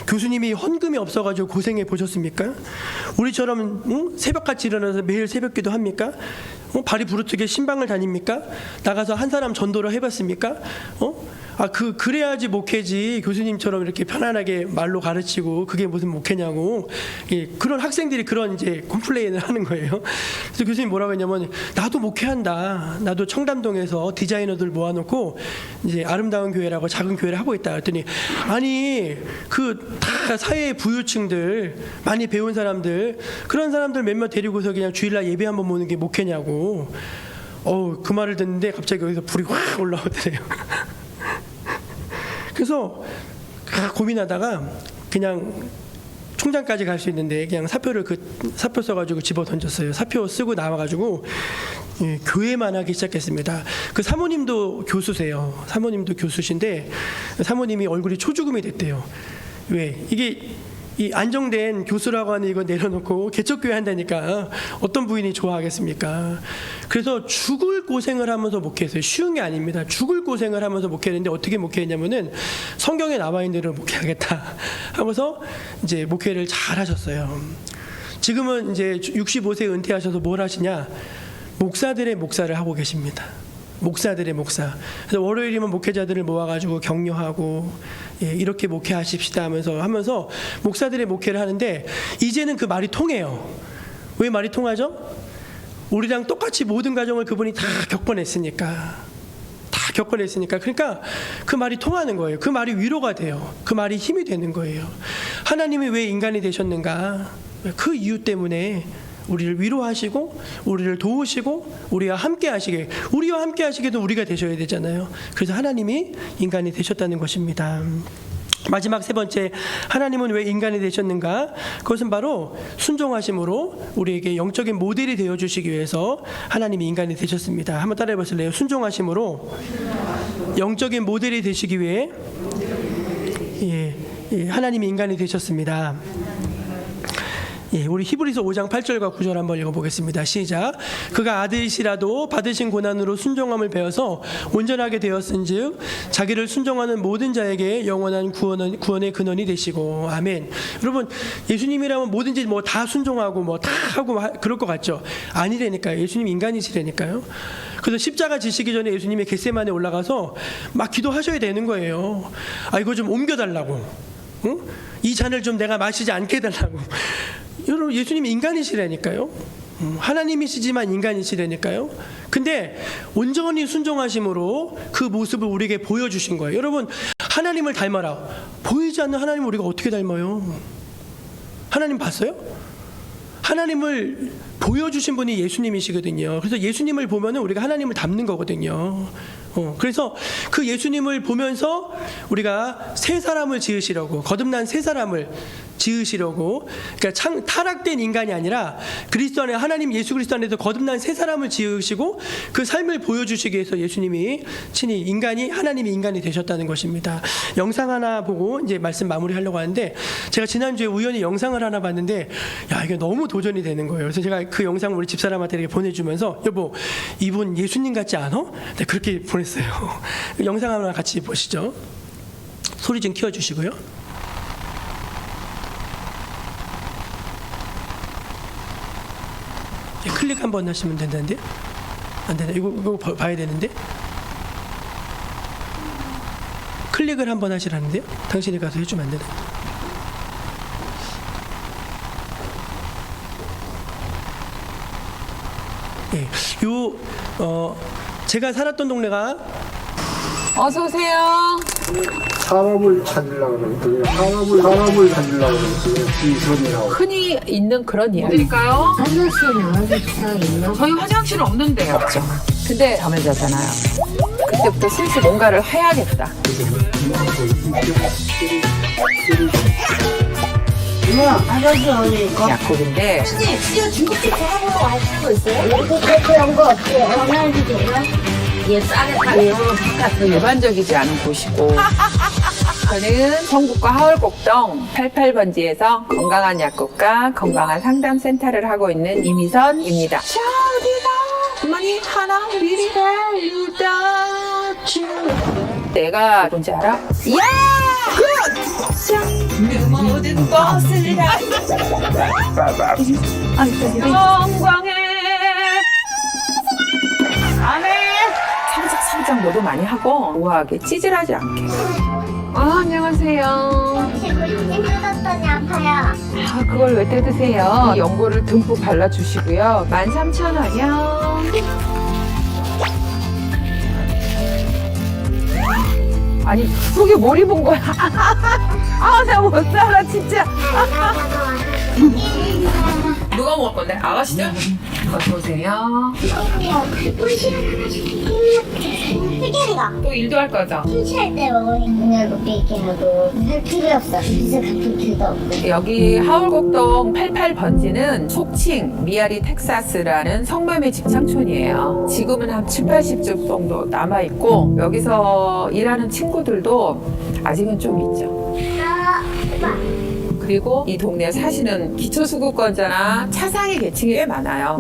교수님이 헌금이 없어가지고 고생해 보셨습니까? 우리처럼 새벽같이 일어나서 매일 새벽기도 합니까? 발이 부르트게 신방을 다닙니까? 나가서 한 사람 전도를 해봤습니까? 그래야지 목회지. 교수님처럼 이렇게 편안하게 말로 가르치고 그게 무슨 목회냐고. 그런 학생들이 그런 이제 콤플레인을 하는 거예요. 그래서 교수님 뭐라고 했냐면, 나도 목회한다. 나도 청담동에서 디자이너들 모아놓고 이제 아름다운 교회라고 작은 교회를 하고 있다. 그랬더니, 아니 그 다 사회의 부유층들, 많이 배운 사람들, 그런 사람들 몇몇 데리고서 그냥 주일날 예배 한번 모는 게 목회냐고. 그 말을 듣는데 갑자기 여기서 불이 확 올라오더래요. 그래서 고민하다가 그냥 총장까지 갈 수 있는데 그냥 사표 써가지고 집어 던졌어요. 사표 쓰고 나와가지고 교회만 하기 시작했습니다. 그 사모님도 교수세요. 사모님도 교수신데 사모님이 얼굴이 초죽음이 됐대요. 왜? 이게 이 안정된 교수라고 하는 이거 내려놓고 개척교회 한다니까 어떤 부인이 좋아하겠습니까? 그래서 죽을 고생을 하면서 목회했어요. 쉬운 게 아닙니다. 죽을 고생을 하면서 목회했는데 어떻게 목회했냐면은 성경에 나와 있는 대로 목회하겠다 하면서 이제 목회를 잘 하셨어요. 지금은 이제 65세 은퇴하셔서 뭘 하시냐? 목사들의 목사를 하고 계십니다. 목사들의 목사. 그래서 월요일이면 목회자들을 모아가지고 격려하고 이렇게 목회하십시다 하면서 목사들의 목회를 하는데 이제는 그 말이 통해요. 왜 말이 통하죠? 우리랑 똑같이 모든 가정을 그분이 다 겪어냈으니까. 그러니까 그 말이 통하는 거예요. 그 말이 위로가 돼요. 그 말이 힘이 되는 거예요. 하나님이 왜 인간이 되셨는가? 그 이유 때문에 우리를 위로하시고 우리를 도우시고 우리와 함께 하시게도 우리가 되셔야 되잖아요. 그래서 하나님이 인간이 되셨다는 것입니다. 마지막 세 번째, 하나님은 왜 인간이 되셨는가? 그것은 바로 순종하심으로 우리에게 영적인 모델이 되어주시기 위해서 하나님이 인간이 되셨습니다. 한번 따라해 보실래요? 순종하심으로 영적인 모델이 되시기 위해 하나님이 인간이 되셨습니다. 우리 히브리서 5장 8절과 9절 한번 읽어보겠습니다. 시작. 그가 아들이시라도 받으신 고난으로 순종함을 배워서 온전하게 되었은즉 자기를 순종하는 모든 자에게 영원한 구원의 근원이 되시고. 아멘. 여러분, 예수님이라면 뭐든지 뭐 다 순종하고 뭐 다 하고 그럴 것 같죠? 아니라니까요. 예수님 인간이시라니까요. 그래서 십자가 지시기 전에 예수님이 겟세마네 올라가서 막 기도하셔야 되는 거예요. 이거 좀 옮겨달라고. 응? 이 잔을 좀 내가 마시지 않게 해달라고. 여러분, 예수님이 인간이시라니까요. 하나님이시지만 인간이시라니까요. 근데 온전히 순종하심으로 그 모습을 우리에게 보여주신 거예요. 여러분, 하나님을 닮아라. 보이지 않는 하나님을 우리가 어떻게 닮아요? 하나님 봤어요? 하나님을 보여주신 분이 예수님이시거든요. 그래서 예수님을 보면 우리가 하나님을 닮는 거거든요. 그래서 그 예수님을 보면서 우리가 새 사람을 지으시려고, 거듭난 새 사람을 지으시려고, 그러니까 타락된 인간이 아니라 그리스도 안에, 하나님 예수 그리스도 안에서 거듭난 새 사람을 지으시고 그 삶을 보여주시기 위해서 예수님이 친히 하나님이 인간이 되셨다는 것입니다. 영상 하나 보고 이제 말씀 마무리하려고 하는데, 제가 지난주에 우연히 영상을 하나 봤는데 이게 너무 도전이 되는 거예요. 그래서 제가 그 영상을 우리 집사람한테 이렇게 보내주면서, 여보, 이분 예수님 같지 않아? 네, 그렇게 보냈어요. 영상 하나 같이 보시죠. 소리 좀 키워주시고요. 클릭 한번 하시면 된다는데? 안 되나? 이거 봐야 되는데? 클릭을 한번 하시라는데요? 당신이 가서 해주면 안 되나? 제가 살았던 동네가, 어서 오세요. 사람을 찾으려고 그러거든요. 사람을 찾으려고 그러거든요. 지선이라고. 흔히 있는 그런 일. 드릴까요? 저희 화장실은 없는데요. 없죠. 근데 잠을 자잖아요. 그때부터 슬슬 뭔가를 해야겠다. 약국인데. 지금 중국집 하고 하시고 있어요? 그런 거 없어요. 전화해 주세요. 예, 싸게 팔아요. 바깥 일반적이지 않은 곳이고. 저는 성북과 하월곡동 88번지에서 건강한 약국과 건강한 상담센터를 하고 있는 이미선입니다. 어디가 많이 하나 미리가 유다 내가 뭔지 알아? 야! 그! 모든 것을 다 영광에 아멘. 살짝 노도 많이 하고 우아하게 찌질하지 않게. 안녕하세요. 땡 뜯었더니 아파요. 그걸 왜 뜯으세요? 연고를 듬뿍 발라주시고요. 13,000원이요. 아니, 속에 뭘 입은 거야? 나 못 살아, 진짜. 누가 먹을 건데? 아가씨죠? 어서 오세요. 흑개리가 또 일도 할 거죠? 취할 때 먹으면 높게 있게 하고 할 필요 없어. 그래서 가끔 필요도 없고. 여기 하울곡동 88번지는 속칭 미아리 텍사스라는 성매매 집창촌이에요. 지금은 한 7, 80집 정도 남아있고 여기서 일하는 친구들도 아직은 좀 있죠. 그리고 이 동네에 사시는 기초수급권자나 차상위 계층이 꽤 많아요.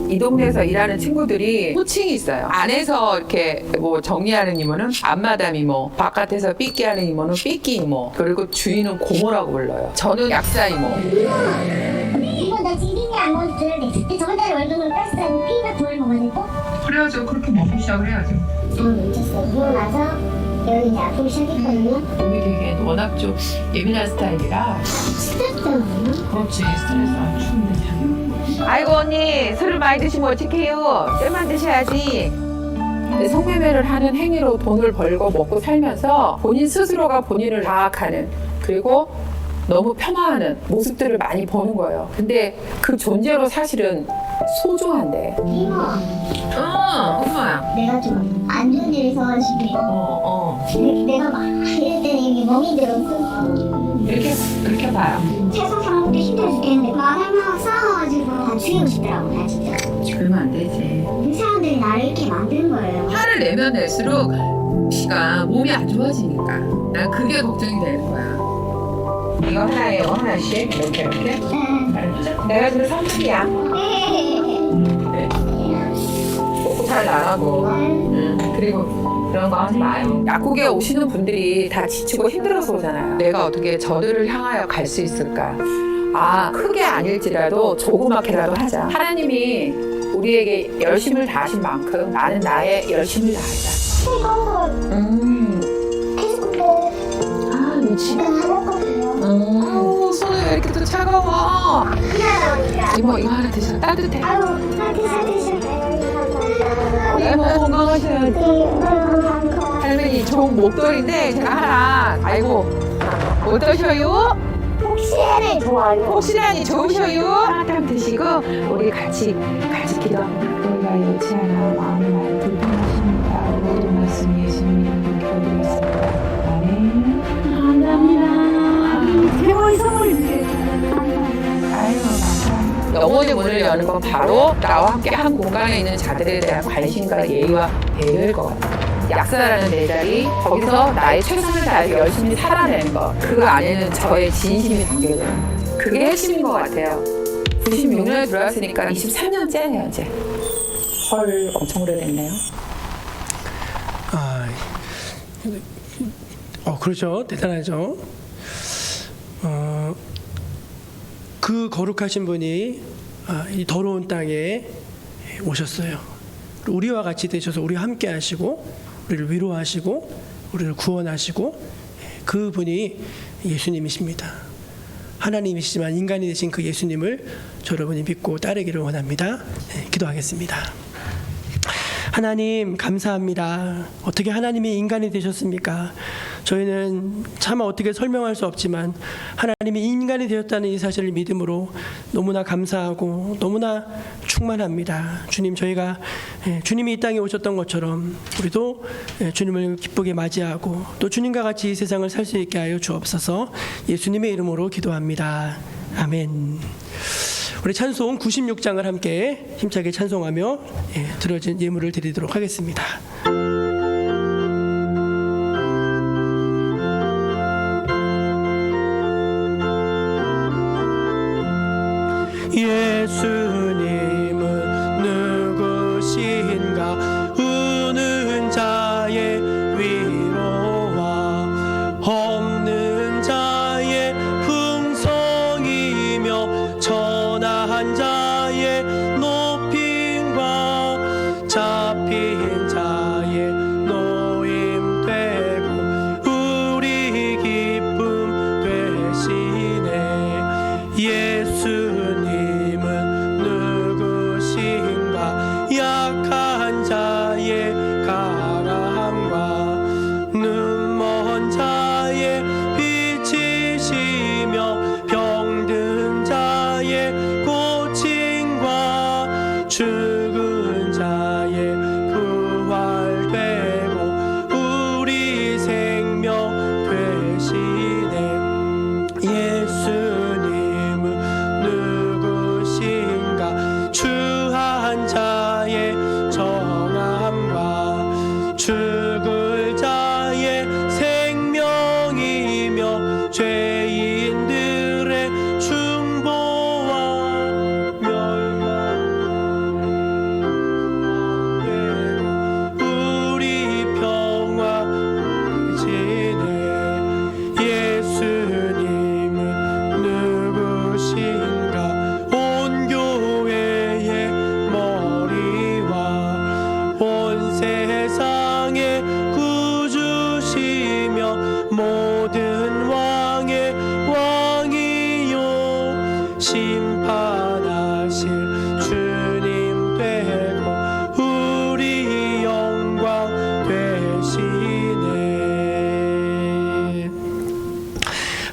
이 동네에서 일하는 친구들이 호칭이 있어요. 안에서 이렇게 뭐 정리하는 이모는 앞마담 이모, 바깥에서 삐끼하는 이모는 삐끼 이모, 그리고 주인은 고모라고 불러요. 저는 약사 이모. 이거 나 지금 핑계 안 먹어도 되는데 근데 저번 달에 월급을 뺐어. 핑계 뭘 먹어야 되고? 그래야죠. 그렇게 먹고 시작을 해야죠. 미쳤어. 그러고 나서 여기 이제 아프기 시작했거든요. 몸이 되게 워낙 좀 예민한 스타일이라. 스트레스 때문에. 그렇지. 스트레스 안 추운데. 아이고 언니 술을 많이 드시면 어떡해요. 쇠만 드셔야지. 성매매를 하는 행위로 돈을 벌고 먹고 살면서 본인 스스로가 본인을 장악하는, 그리고 너무 폄하하는 모습들을 많이 보는 거예요. 근데 그 존재로 사실은 소중한데. 이모, 엄마야. 내가 좀 안 좋은 일 있어가지고 내가 막 이럴 때는 이게 몸이 들어서 이렇게 봐요. 세상 사람들이 힘들어 죽겠는데 마음만 싸워가지고 다 죽이고 싶더라고 나 진짜. 그러면 안 되지. 그 사람들이 나를 이렇게 만든 거예요. 화를 내면 낼수록 씨가 몸이 안 좋아지니까. 난 그게 걱정이 되는 거야. 이거 하나예요. 하나씩 이렇게. 내가 주는 선물이야. 잘 나가고. 그리고 그런 거 하지 마요. 약국에 오시는 분들이 다 지치고 힘들어서 오잖아요. 내가 어떻게 저들을 향하여 갈 수 있을까? 크게 아닐지라도 조그맣게라도 하자. 하나님이 우리에게 열심을 다하신 만큼 나는 나의 열심을 다하자. 계속 근데 미치. 하거든요. 손이 왜 이렇게 또 차가워? 그러니까 이모 이거 하나 드셔. 따뜻해. 아유 사드셔요. 이모 건강하셔야지. 감사합니다. 할머니 좋은 목도리인데 제가 하나. 아이고 어떠셔요? 혹시라도 좋아요. 혹시라니 좋으셔요? 하나 드시고 우리 같이 기도합니다. 우리가 잃지 않아 마음을 많이 불편하십니다. 모든 말씀 예수님 이름으로 기도드리겠습니다. 아멘. 감사합니다. 최고의 선물입니다. 아유 감사합니다. 영혼의 문을 여는 건 바로 나와 함께 한 공간에 있는 자들에 대한 관심과 예의와 배려일 것 같아요. 약사라는 내 자리, 거기서 나의 최선을 다해서 열심히 살아내는 것, 그 안에는 저의 진심이 담겨져 있는 거죠. 그게 핵심인 것 같아요. 96년에 들어왔으니까 23년째네요 이제. 헐, 엄청 오래됐네요. 그렇죠. 대단하죠. 그 거룩하신 분이 이 더러운 땅에 오셨어요. 우리와 같이 되셔서 우리와 함께 하시고 우리를 위로하시고 우리를 구원하시고, 그분이 예수님이십니다. 하나님이시지만 인간이 되신 그 예수님을 여러분이 믿고 따르기를 원합니다. 기도하겠습니다. 하나님 감사합니다. 어떻게 하나님이 인간이 되셨습니까? 저희는 차마 어떻게 설명할 수 없지만 하나님이 인간이 되었다는 이 사실을 믿음으로 너무나 감사하고 너무나 충만합니다. 주님, 저희가 주님이 이 땅에 오셨던 것처럼 우리도 주님을 기쁘게 맞이하고 또 주님과 같이 이 세상을 살 수 있게 하여 주옵소서. 예수님의 이름으로 기도합니다. 아멘. 우리 찬송 96장을 함께 힘차게 찬송하며 드려진 예물을 드리도록 하겠습니다. 예수님은 누구신가? 우는 자의 위로와 빈 자의 노임 되고 우리 기쁨 되시네. 예수님은 누구신가? 약한 자의 가람과 눈먼 자의 빛이시며 병든 자의 고침과 죽은 자의 부활되고 우리 생명 되시네. 예수님은 누구신가? 추한 자의 정함과 죽을 자의 생명이며 죄인들의 중보와 멸망되고 우리 평화 지네. 예수님은 누구신가? 온 교회의 머리와 온 세상의 구주시며 모든 왕의 왕이요 심판하실 주님 되고 우리 영광 되시네.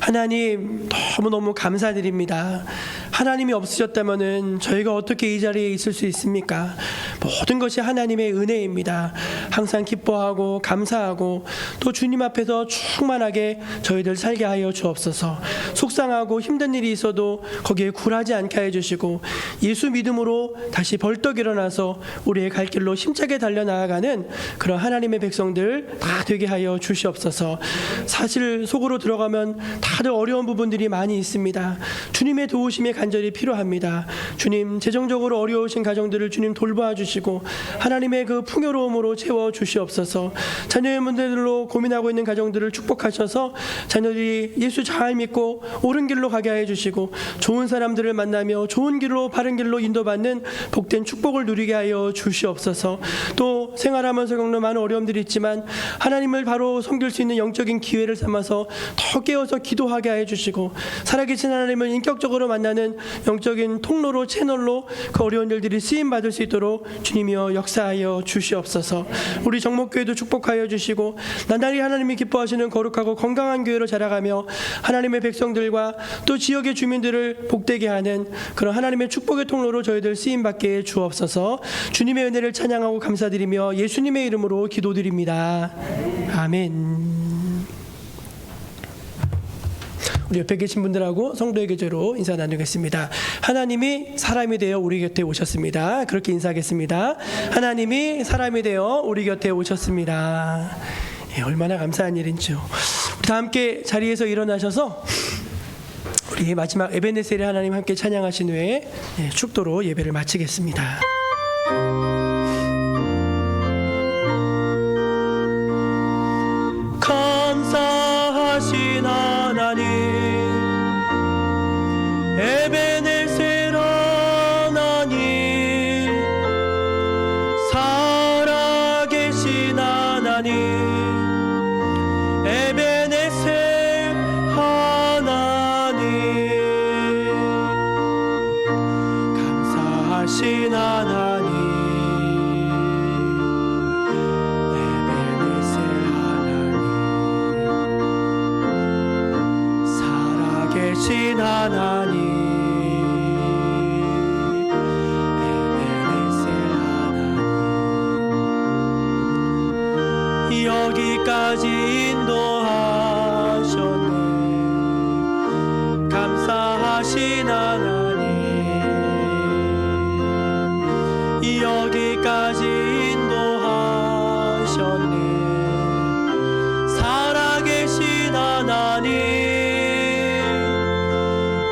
하나님 너무너무 감사드립니다. 하나님이 없으셨다면 저희가 어떻게 이 자리에 있을 수 있습니까? 모든 것이 하나님의 은혜입니다. 항상 기뻐하고 감사하고 또 주님 앞에서 충만하게 저희들 살게 하여 주옵소서. 속상하고 힘든 일이 있어도 거기에 굴하지 않게 해주시고 예수 믿음으로 다시 벌떡 일어나서 우리의 갈 길로 힘차게 달려나아가는 그런 하나님의 백성들 다 되게 하여 주시옵소서. 사실 속으로 들어가면 다들 어려운 부분들이 많이 있습니다. 주님의 도우심이 간절히 필요합니다. 주님, 재정적으로 어려우신 가정들을 주님 돌봐 주시고 하나님의 그 풍요로움으로 채워 주시옵소서. 자녀의 문제들로 고민하고 있는 가정들을 축복하셔서 자녀들이 예수 잘 믿고 옳은 길로 가게 해 주시고 좋은 사람들을 만나며 좋은 길로 바른 길로 인도받는 복된 축복을 누리게 하여 주시옵소서. 또 생활하면서 겪는 많은 어려움들이 있지만 하나님을 바로 섬길 수 있는 영적인 기회를 삼아서 더 깨어서 기도하게 해 주시고 살아계신 하나님을 인격적으로 만나는 영적인 통로로 채널로 그 어려운 일들이 쓰임 받을 수 있도록 주님이여 역사하여 주시옵소서. 우리 정목교회도 축복하여 주시고 나날이 하나님이 기뻐하시는 거룩하고 건강한 교회로 자라가며 하나님의 백성들과 또 지역의 주민들을 복되게 하는 그런 하나님의 축복의 통로로 저희들 쓰임 받게 해 주옵소서. 주님의 은혜를 찬양하고 감사드리며 예수님의 이름으로 기도드립니다. 아멘. 우리 옆에 계신 분들하고 성도의 계제로 인사 나누겠습니다. 하나님이 사람이 되어 우리 곁에 오셨습니다. 그렇게 인사하겠습니다. 하나님이 사람이 되어 우리 곁에 오셨습니다. 얼마나 감사한 일인지요. 우리 다 함께 자리에서 일어나셔서 우리 마지막 에베네셀의 하나님 함께 찬양하신 후에 축도로 예배를 마치겠습니다. 감사하신 하나님, 에베네셀 하나님, 살아계신 하나님, 에베네셀 하나님, 감사하신 하나님, 에베네셀 하나님, 살아계신 하나님, 여기까지 인도하셨네. 감사하신 하나님, 여기까지 인도하셨네. 살아계신 하나님,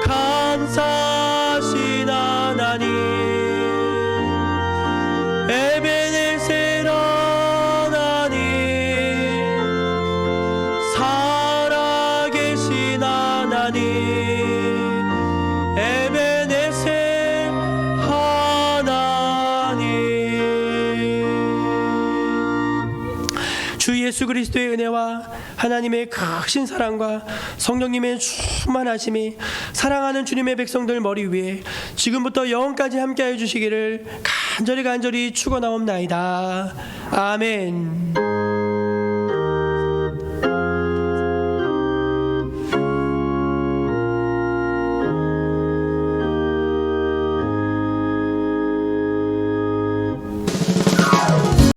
감사하신 하나님, 에베네셀 하나님, 주 예수 그리스도의 은혜와 하나님의 크신 사랑과 성령님의 충만하심이 사랑하는 주님의 백성들 머리 위에 지금부터 영원까지 함께하여 주시기를 간절히 축원하옵나이다. 아멘.